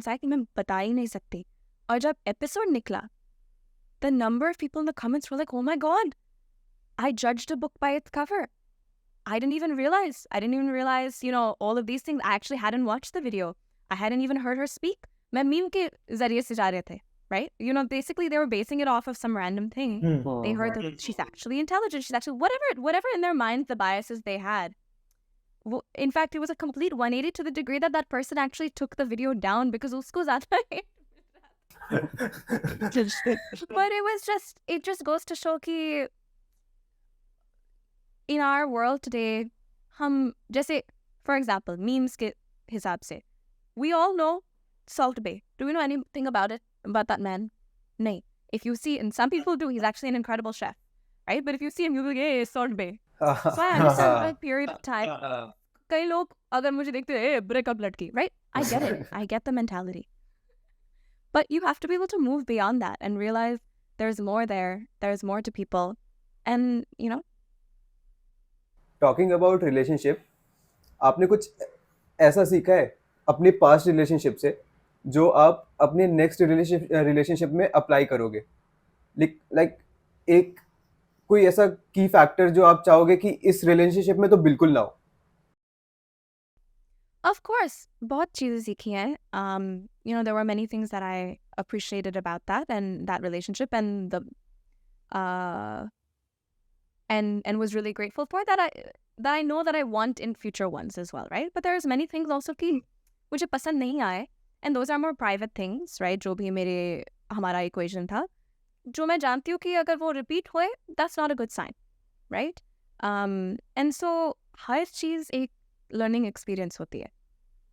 आए कि मैं बता ही नहीं सकती. और जब episode निकला, the number of people in the comments were like, oh my god, I judged a book by its cover. I didn't even realize, all of these things. I actually hadn't watched the video. I hadn't even heard her speak. मैं meme के जरिए से जा रहे थे, right? Basically they were basing it off of some random thing. They heard that she's actually intelligent. She's actually whatever in their minds, the biases they had. In fact, it was a complete 180 to the degree that that person actually took the video down because usko zyada But it just goes to show कि in our world today, हम जैसे, for example, memes के हिसाब से, we all know Salt Bay. Do you know anything about it, about that man? Nahi. If you see, and some people do, he's actually an incredible chef, right? But if you see him, you'll be like, hey, Salt Bay. So I understand for a period of time. कई लोग अगर मुझे देखते हैं, hey, break up लड़की, right? I get it. I get the mentality. But you have to be able to move beyond that and realize there's more there. There's more to people. And, you know, talking about relationship, आपने कुछ ऐसा सीखा है अपने past relationship से जो आप अपने नेक्स्ट रिलेशनशिप में अप्लाई करोगे? लाइक एक कोई ऐसा की फैक्टर जो आप चाहोगे कि इस रिलेशनशिप में तो बिल्कुल ना हो? of course, बहुत चीज़ें सीखी हैं. You know, there were many things that I appreciated about that and that relationship and the and was really grateful for that I know that I want in future ones as well, right? But there's many things also कि मुझे पसंद नहीं आए, and those are more private things, right? जो भी मेरे हमारा equation था, जो मैं जानती हूँ कि अगर वो repeat होए, that's not a good sign, right? And so हर चीज़ एक learning experience होती है,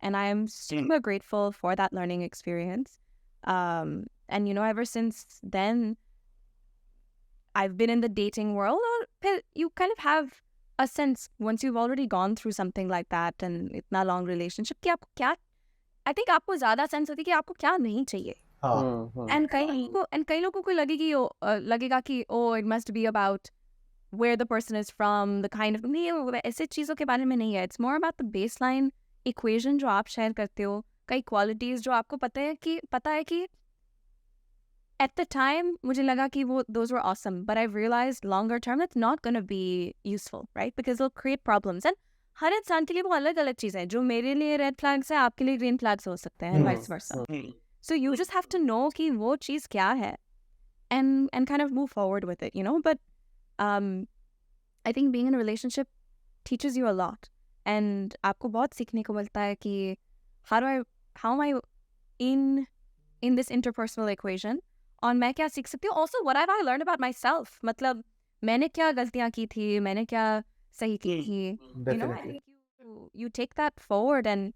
and I am super grateful for that learning experience. And you know, ever since then, I've been in the dating world, or you kind of have a sense once you've already gone through something like that and इतना long relationship कि आपको क्या, I think आपको ज़्यादा sense होती है कि आपको क्या नहीं चाहिए. And कई लोगों को लगेगा कि oh, it must be about where the person is from, the kind of, नहीं, ऐसे चीज़ों के बारे में नहीं है. It's more about the baseline equation जो आप share करते हो, कई qualities जो आपको पता है कि at the time मुझे लगा कि those were awesome, but I've realized longer term that's not going to be useful, right? Because it'll create problems. And हर इंसान के लिए वो अलग अलग चीज़ है, जो मेरे लिए red flags है आपके लिए green flags हो सकते हैं, and vice versa. So you just have to know कि वो चीज़ क्या है and kind of move forward with it, you know? But I think being in a relationship teaches you a lot, and आपको बहुत सीखने को मिलता है कि how am I in this interpersonal equation, और मैं क्या सीख सकती हूँ. Also, what have I learned about myself? मतलब मैंने क्या गलतियाँ की थी, मैंने क्या सही की थी. You know, I think you take that forward. And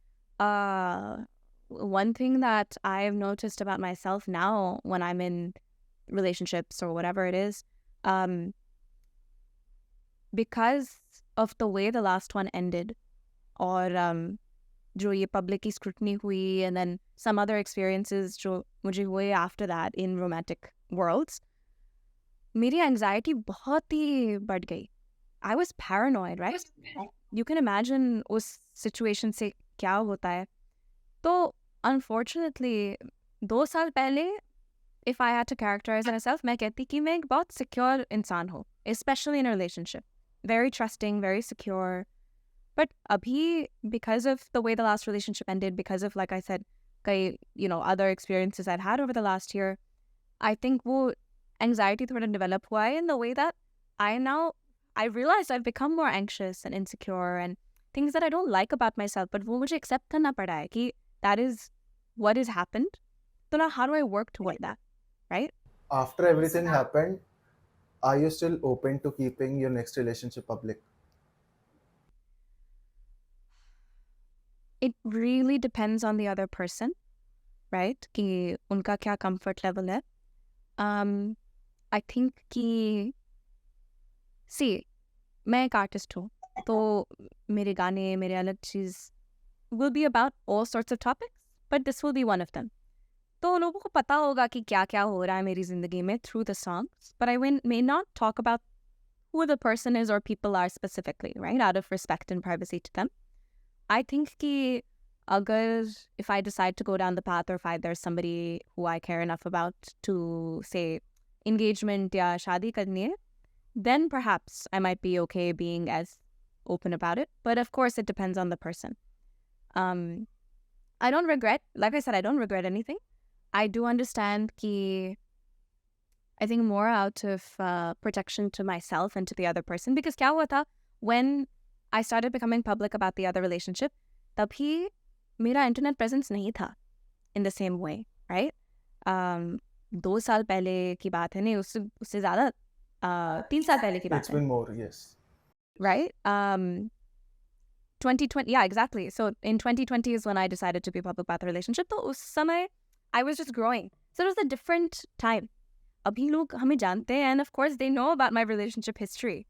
one thing that I've noticed about myself now when I'm in relationships or whatever it is, because of the way the last one ended, और जो ये public की scrutiny हुई, and then some other experiences जो मुझे हुए after that in romantic worlds, मेरी anxiety बहुत ही बढ़ गई. I was paranoid, right? You can imagine उस situation से क्या होता है. तो unfortunately 2 साल पहले, if I had to characterize myself, मैं कहती कि मैं एक बहुत secure इंसान हूँ, especially in a relationship. Very trusting, very secure. But abhi, because of the way the last relationship ended, because of, like I said, other experiences I've had over the last year, I think wo anxiety thoda develop hua hai in the way that I realized I've become more anxious and insecure and things that I don't like about myself, but wo mujhe accept karna pada hai ki that is what has happened. So now how do I work toward that, right? After everything happened, are you still open to keeping your next relationship public? It really depends on the other person, right? कि उनका क्या comfort level है. I think कि see, मैं एक artist हूँ, तो मेरे गाने, मेरे अलग चीज़ will be about all sorts of topics, but this will be one of them. तो लोगों को पता होगा कि क्या क्या हो रहा है मेरी ज़िंदगी में through the songs, but I may not talk about who the person is or people are specifically, right? Out of respect and privacy to them. I think कि अगर if I decide to go down the path, or if there's somebody who I care enough about to say engagement या शादी करनी है, then perhaps I might be okay being as open about it. But of course, it depends on the person. I don't regret, like I said, I don't regret anything. I do understand कि I think more out of protection to myself and to the other person, because क्या हुआ था when I started becoming public about the other relationship, तभी मेरा internet presence नहीं था in the same way, right? 2 साल पहले की बात है, नहीं उससे ज़्यादा 3 साल पहले की बात है. It's been more, yes. Right? 2020, yeah, exactly. So in 2020 is when I decided to be public path relationship. तो उस समय I was just growing. So it was a different time. अभी लोग हमें जानते हैं, and of course they know about my relationship history.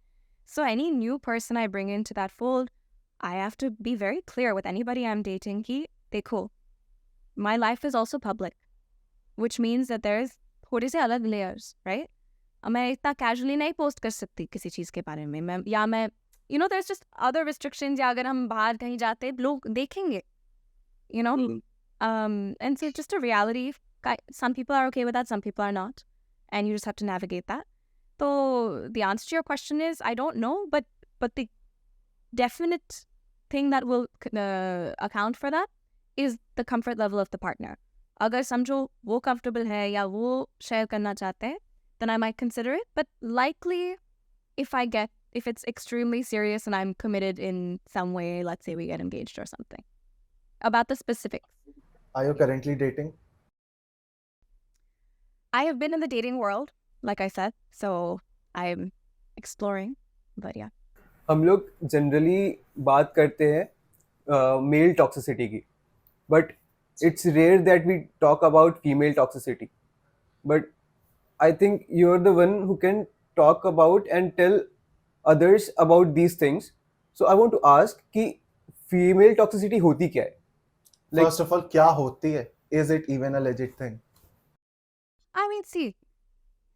So any new person I bring into that fold, I have to be very clear with anybody I'm dating कि देखो, my life is also public, which means that there's थोड़े से अलग layers, right? अब मैं इतना casually नहीं post कर सकती किसी चीज़ के बारे में, मैं you know, there's just other restrictions, या अगर हम बाहर कहीं जाते लोग देखेंगे, you know. And so it's just a reality. Some people are okay with that, some people are not, and you just have to navigate that. So the answer to your question is I don't know, but the definite thing that will account for that is the comfort level of the partner. अगर समझो वो comfortable है या वो share करना चाहते हैं, then I might consider it. But likely, if it's extremely serious and I'm committed in some way, let's say we get engaged or something. About the specifics. Are you currently dating? I have been in the dating world, like I said, so I'm exploring, but yeah. हम लोग generally बात करते हैं male toxicity की, but it's rare that we talk about female toxicity. But I think you are the one who can talk about and tell others about these things. So I want to ask कि female toxicity होती क्या है? First of all, क्या होती है? Is it even a legit thing? I mean, see,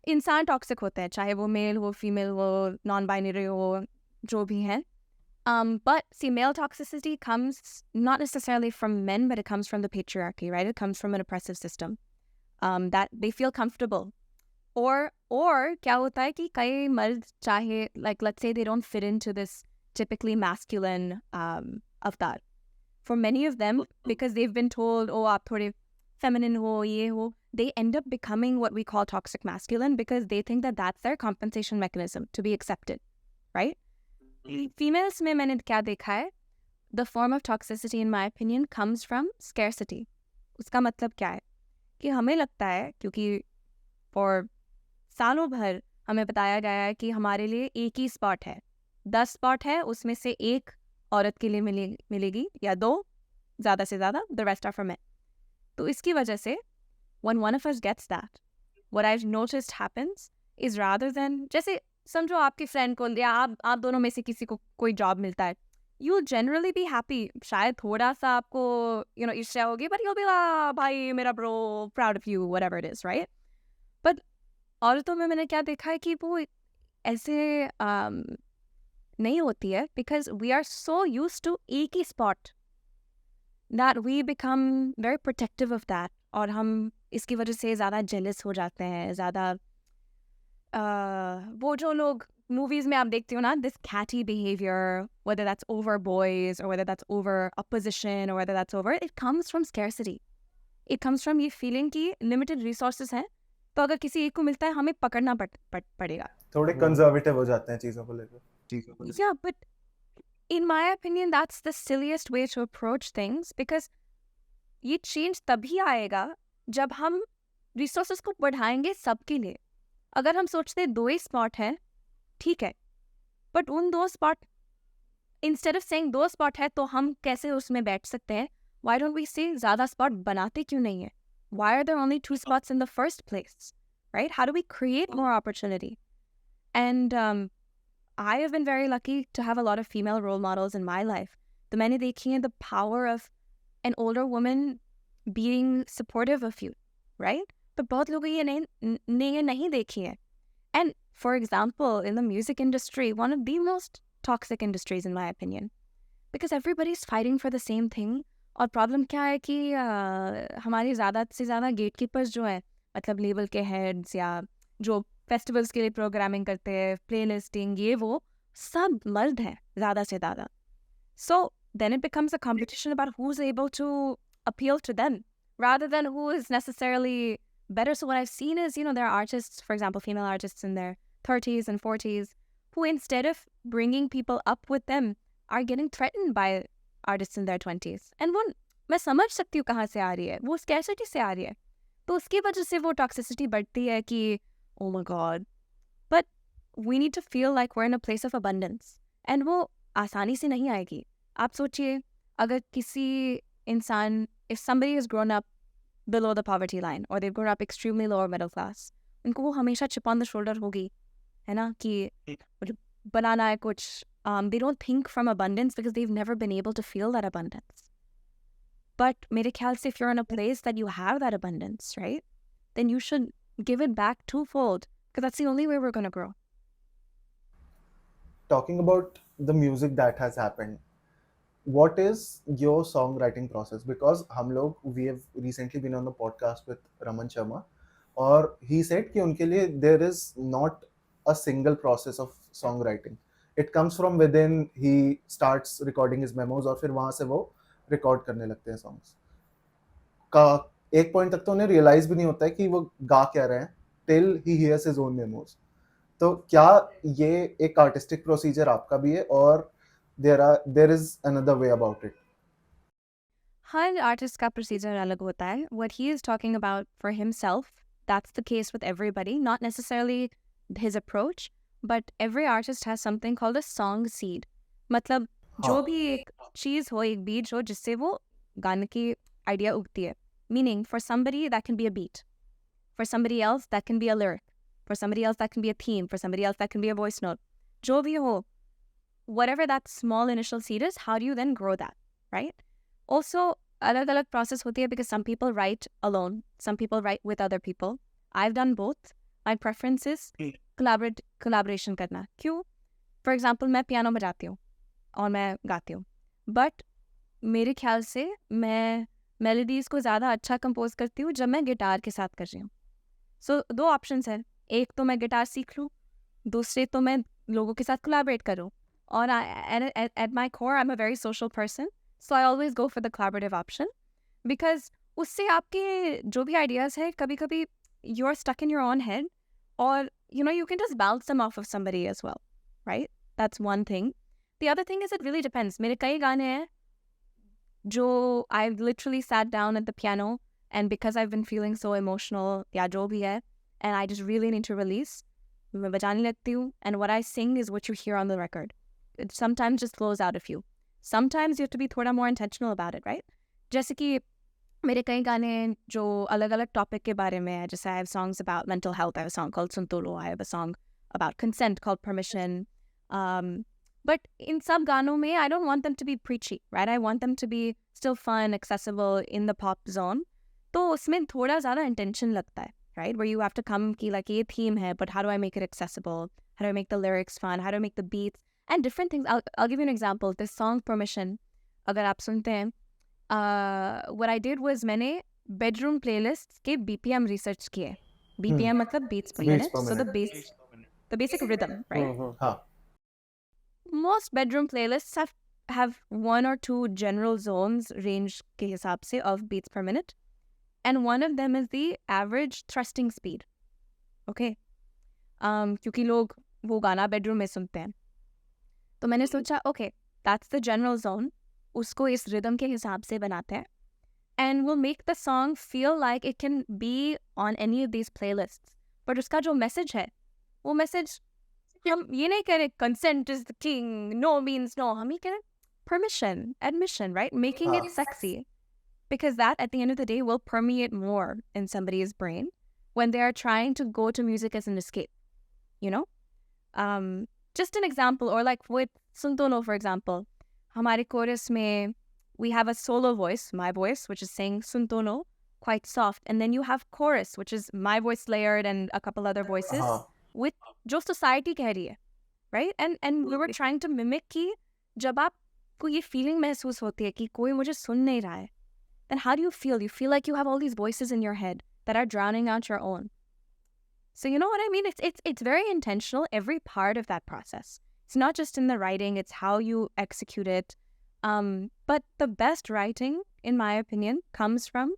इंसान toxic होते हैं, चाहे वो मेल हो, फीमेल हो, नॉन बाइनरी हो, जो भी है. But see, male toxicity comes not necessarily from men, but it comes from the patriarchy, right? It comes from an oppressive system that they feel comfortable. Or क्या होता है कि कई मर्द चाहे, like let's say they don't fit into this typically masculine avatar. For many of them, because they've been told, oh, आप थोड़े feminine हो, ये हो, they end up becoming what we call toxic masculine because they think that that's their compensation mechanism to be accepted, right? Females में मैंने क्या देखा है, the form of toxicity in my opinion comes from scarcity. उसका मतलब क्या है कि हमें लगता है, क्योंकि for सालों भर हमें बताया गया है कि हमारे लिए एक ही स्पॉट है, 10 स्पॉट है, उसमें से एक औरत के लिए मिलेगी या 2, ज़्यादा से ज़्यादा, the rest are for men. तो इसकी वजह से when one of us gets that, what I've noticed happens is rather than, जैसे समझो आपकी फ्रेंड को या आप दोनों में से किसी को कोई जॉब मिलता है, you'll generally be happy. शायद थोड़ा सा आपको you know ईर्ष्या होगी, but you'll be like, भाई मेरा bro, proud of you, whatever it is, right? But औरतों में मैंने क्या देखा है कि वो ऐसे नहीं होती है, because we are so used to एक ही spot that we become very protective of that, और हम इसकी वजह से ज़्यादा jealous हो जाते हैं, ज़्यादा वो जो लोग movies में आप देखते हो ना, this catty behavior, whether that's over boys or whether that's over opposition or whether that's over, it comes from scarcity. It comes from ये feeling कि limited resources हैं, तो अगर किसी एक को मिलता है हमें पकड़ना पड़ेगा. थोड़े कंजर्वेटिव हो जाते हैं चीजों को लेकर. Yeah, but in my opinion that's the silliest way to approach things, because ये change तभी आएगा जब हम resources को बढ़ाएंगे सबके लिए. अगर हम सोचते हैं 2 ही स्पॉट है, ठीक है, बट उन 2 spot, instead of saying 2 spot है तो हम कैसे उसमें बैठ सकते हैं, why don't we say ज़्यादा स्पॉट बनाते क्यों नहीं है? Why are there only 2 spots in the first place, right? How do we create more opportunity? And I have been very lucky to have a lot of female role models in my life. तो मैंने देखी है the power of an older woman being supportive of you, right? But बहुत लोग ये नहीं देखी है. And for example, in the music industry, one of the most toxic industries in my opinion, because everybody's fighting for the same thing. और problem क्या है कि हमारी ज़्यादा से ज़्यादा गेट कीपर्स जो हैं, मतलब लेबल के हेड्स या जो फेस्टिवल्स के लिए प्रोग्रामिंग करते हैं, प्ले लिस्टिंग, ये वो सब मर्द हैं ज़्यादा से ज़्यादा. So then it becomes a competition about who is able to appeal to them rather than who is necessarily better. So what I've seen is, you know, there are artists, for example, female artists in their 30s and 40s, who instead of bringing people up with them are getting threatened by artists in their 20s. And वो मैं समझ सकती हूँ कहाँ से आ रही है, वो scarcity से आ रही है, तो उसकी वजह से वो toxicity बढ़ती है कि oh my god. But we need to feel like we're in a place of abundance, and वो आसानी से नहीं आएगी. आप सोचिए, अगर किसी इंसान, if somebody has grown up below the poverty line or they've grown up extremely lower middle class, उनको वो हमेशा chip on the shoulder होगी, है ना, कि मुझे बनाना है कुछ. They don't think from abundance because they've never been able to feel that abundance. But मेरे ख्याल से if you're in a place that you have that abundance, right, then you should give it back twofold because that's the only way we're going to grow. Talking about the music that has happened, what is your songwriting process? Because we have recently been on the podcast with Raman Sharma, or he said कि उनके लिए there is not a single process of songwriting. It comes from within. He starts recording his memos और फिर वहाँ से वो record करने लगते हैं songs. का एक point तक तो उन्हें realize भी नहीं होता है कि वो गा क्या रहे हैं till he hears his own memos. तो क्या ये एक artistic procedure आपका भी है और there is another way about it? Her artist का प्रोसीजर अलग होता है. What he is talking about for himself, that's the case with everybody, not necessarily his approach, but every artist has something called a song seed. मतलब जो भी एक चीज़ हो, एक बीज हो जिससे वो गाने की आइडिया उगती है. Meaning, for somebody that can be a beat, for somebody else that can be a lyric, for somebody else that can be a theme, for somebody else that can be a voice note. जो भी हो, whatever that small initial seed is, how do you then grow that, right? Also, अलग-अलग process होती है because some people write alone, some people write with other people. I've done both. My preference is collaboration करना. क्यों? For example, मैं piano बजाती हूँ और मैं गाती हूँ. But मेरे ख्याल से मैं melodies को ज़्यादा अच्छा compose करती हूँ जब मैं गिटार के साथ कर रही हूँ. So, दो options हैं. एक तो मैं गिटार सीख लूँ, दूसरे तो मैं लोगों के साथ collaborate करूँ. और at my core, I'm a very social person. So I always go for the collaborative option because उससे आपके जो भी ideas है, कभी-कभी you're stuck in your own head or, you can just bounce them off of somebody as well, right? That's one thing. The other thing is it really depends. मेरे कई गाने हैं जो I've literally sat down at the piano and because I've been feeling so emotional, या जो भी है, and I just really need to release, मैं बजाने लगती हूँ and what I sing is what you hear on the record. It sometimes just flows out of you. Sometimes you have to be थोड़ा more intentional about it, right? जैसे कि मेरे कई गाने हैं जो अलग-अलग topic के बारे में है. जैसे I have songs about mental health. I have a song called Suntolo. I have a song about consent called Permission. But in सब गानों में, I don't want them to be preachy, right? I want them to be still fun, accessible, in the pop zone. तो उसमें थोड़ा ज़्यादा intention लगता है, right? Where you have to come कि like ये theme है, but how do I make it accessible? How do I make the lyrics fun? How do I make the beats? And different things. I'll give you an example. This song Permission, अगर आप सुनते हैं, what I did was मैंने bedroom playlists के BPM research किए. BPM मतलब beats per minute. So the basic rhythm, right? हाँ. Most bedroom playlists have one or two general zones range के हिसाब से of beats per minute. And one of them is the average thrusting speed. Okay? क्योंकि लोग वो गाना bedroom में सुनते हैं. तो मैंने सोचा, okay, that's the general zone. उसको इस rhythm के हिसाब से बनाते हैं. And we'll make the song feel like it can be on any of these playlists. But उसका जो message है, वो message हम ये नहीं करें consent is the king, no means no. हम ये करें permission, admission, right? Making it sexy. Because that, at the end of the day, will permeate more in somebody's brain when they are trying to go to music as an escape, Just an example, or like with Suntono, for example, हमारे chorus में, we have a solo voice, my voice, which is saying Suntono, quite soft. And then you have chorus, which is my voice layered and a couple other voices, with जो society कह रही है, right? And we were trying to mimic कि जब आपको ये feeling महसूस होती है कि कोई मुझे सुन नहीं रहा है, then how do you feel? You feel like you have all these voices in your head that are drowning out your own. So you know what I mean? It's very intentional, every part of that process. It's not just in the writing, it's how you execute it. But the best writing, in my opinion, comes from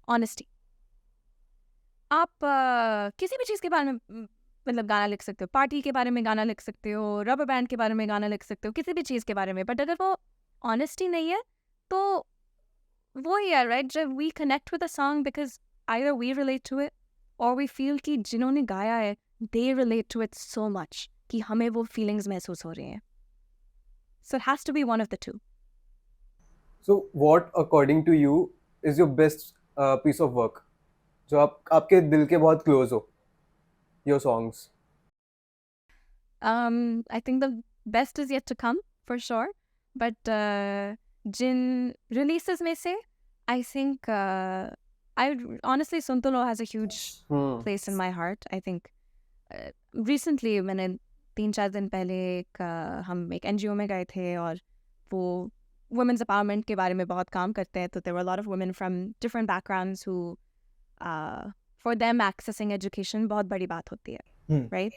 honesty. आप किसी भी चीज़ के बारे में मतलब गाना लिख सकते हो, पार्टी के बारे में गाना लिख सकते हो, रबर बैंड के बारे में गाना लिख सकते हो, किसी भी चीज़ के बारे में. बट अगर वो honesty नहीं है, तो वो ही है, right? जब we connect with a song because either we relate to it or we feel कि जिन्होंने गाया है, they relate to it so much कि हमें वो feelings महसूस हो रही हैं. So it has to be one of the two. So what according to you is your best piece of work जो आपके दिल के बहुत close हो, your songs? I think the best is yet to come for sure. But Jin releases में से, I think I honestly Suntolo has a huge place in my heart. I think recently मैंने 3-4 दिन पहले हम एक NGO में गए थे और वो women's empowerment के बारे में बहुत काम करते हैं. तो there were a lot of women from different backgrounds who for them accessing education बहुत बड़ी बात होती है, right?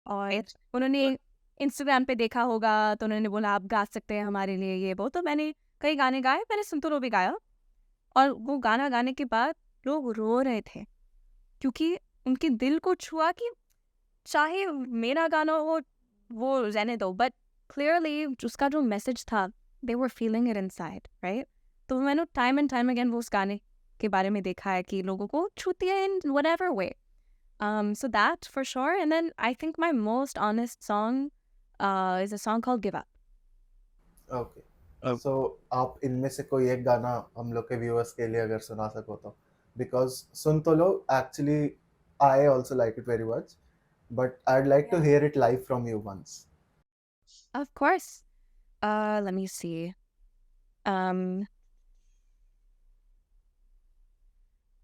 और उन्होंने Instagram पे देखा होगा तो उन्होंने बोला आप गा सकते हैं हमारे लिए ये वो. तो मैंने कई गाने गाए, मैंने सुनतो भी गाया और वो गाना गाने के बाद लोग रो रहे थे क्योंकि उनके दिल को छुआ कि चाहे मेरा गाना हो वो रहने दो, बट क्लियरली उसका जो मैसेज था they were feeling it inside, right? तो मैंने टाइम एंड टाइम अगेन वो उस गाने के बारे में देखा है कि लोगों को छूती है in whatever way. So that for sure. And then I think my most honest song is a song called Give Up. Okay. So आप इनमें से कोई एक गाना हम लोग के व्यूअर्स के लिए अगर सुना सको तो, because सुन तो लो actually I also like it very much, but I'd like to hear it live from you once. Of course. Let me see.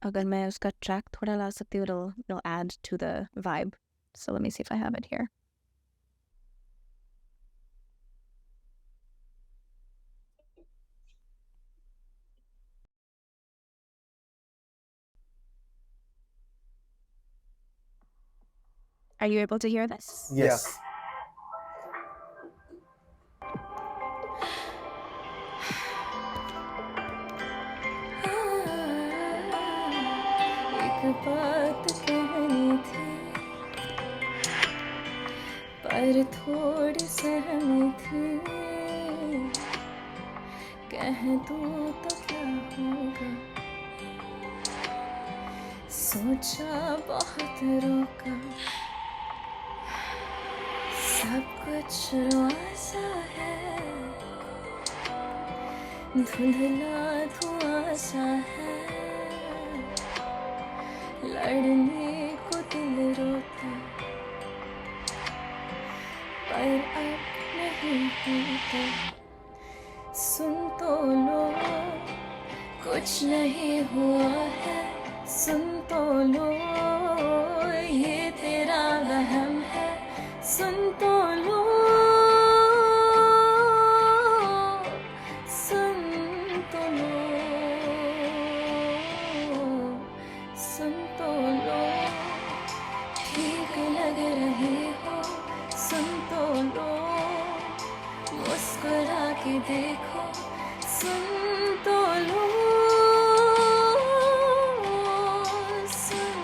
अगर मैं उसका track थोड़ा ला सकती हूँ, it'll add to the vibe. So let me see if I have it here. Are you able to hear this? Yes. एक बात कहनी थी पर थोड़ी सहमी थी, कह दूँ तो क्या होगा, सोचा बहुत रोका, सब कुछ रोसा है, धुंधला धुआं सा है, लड़ने को दिल रोता पर अब नहीं होता. सुन तो लो कुछ नहीं हुआ है, सुन तो लो ये तेरा वहम है, सुन तो लो, सुन तो लो, सुन तो लो, ठीक लग रही हो, सुन तो लो, मुस्कुरा के देखो, सुन तो लो, सुन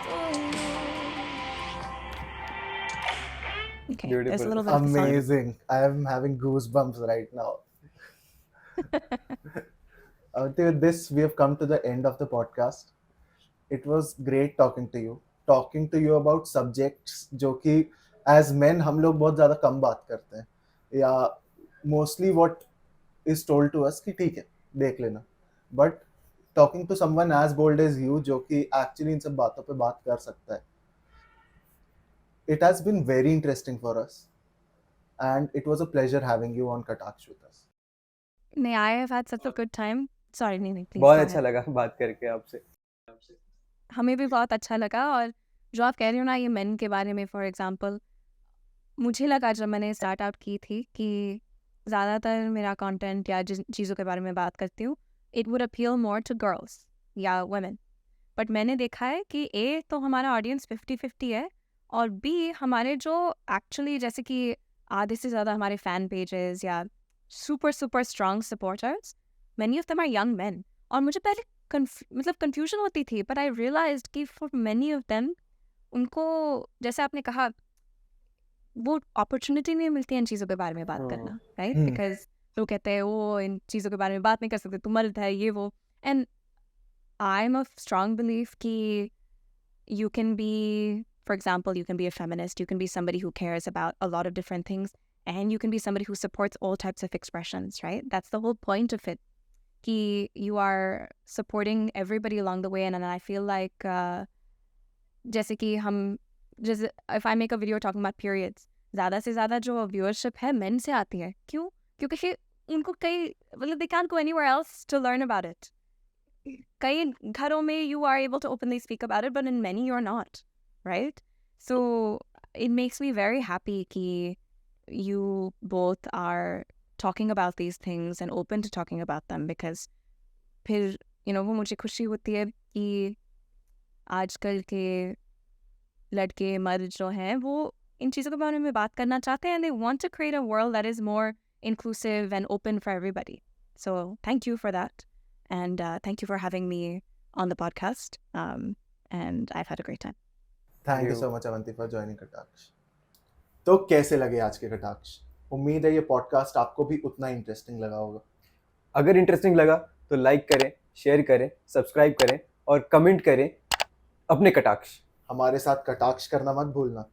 तो लो. Okay, Beautiful. there's a little bit of the song. Amazing. I am having goosebumps right now. With this, we have come to the end of the podcast. It was great talking to you. Talking to you about subjects जो कि as men हम लोग बहुत ज़्यादा कम बात करते हैं, या mostly what is told to us कि ठीक है देख लेना, but talking to someone as bold as you जो कि actually इन सब बातों पे बात कर सकता है, it has been very interesting for us and it was a pleasure having you on KATAAKSH with us. नहीं, I have had such a good time. Sorry, नहीं, please. बहुत go अच्छा ahead. लगा बात करके आपसे. हमें भी बहुत अच्छा लगा. और जो आप कह रही हो ना ये मेन के बारे में, फॉर एग्जांपल मुझे लगा जब मैंने स्टार्ट आउट की थी कि ज़्यादातर मेरा कंटेंट या जिन चीज़ों के बारे में बात करती हूँ it would appeal more to girls या वुमेन, बट मैंने देखा है कि ए तो हमारा ऑडियंस 50-50 है और बी हमारे जो एक्चुअली जैसे कि आधे से ज़्यादा हमारे फ़ैन पेजेस या super super strong supporters, many of them are young man. और मुझे पहले मतलब कन्फ्यूजन होती थी, बट आई रियलाइज्ड कि फॉर मैनी ऑफ देम उनको जैसे आपने कहा वो अपॉर्चुनिटी नहीं मिलती है इन चीज़ों के बारे में बात करना, राइट? बिकॉज लोग कहते हैं वो इन चीज़ों के बारे में बात नहीं कर सकते, तू मर्द है ये वो. And I am of strong belief कि you can be, for example, you can be a feminist, you can be somebody who cares about a lot of different things and you can be somebody who supports all types of expressions, right? That's the whole point of it. Ki you are supporting everybody along the way, and I feel like जैसे कि हम जैसे if I make a video talking about periods, ज़्यादा से ज़्यादा जो viewership है men से आती है. क्यों? क्योंकि उनको कई मतलब they can't go anywhere else to learn about it. कई घरों में you are able to openly speak about it, but in many you're not, right? So it makes me very happy कि you both are talking about these things and open to talking about them, because फिर वो मुझे खुशी होती है कि आजकल के लड़के मर्द जो हैं वो इन चीज़ों के बारे में बात करना चाहते हैं, and they want to create a world that is more inclusive and open for everybody. So thank you for that, and thank you for having me on the podcast, and I've had a great time. Thank you so much Avanti for joining कटाक्ष। तो कैसे लगे आज के कटाक्ष? उम्मीद है ये पॉडकास्ट आपको भी उतना इंटरेस्टिंग लगा होगा। अगर इंटरेस्टिंग लगा तो लाइक करें, शेयर करें, सब्सक्राइब करें और कमेंट करें अपने कटाक्ष। हमारे साथ कटाक्ष करना मत भूलना।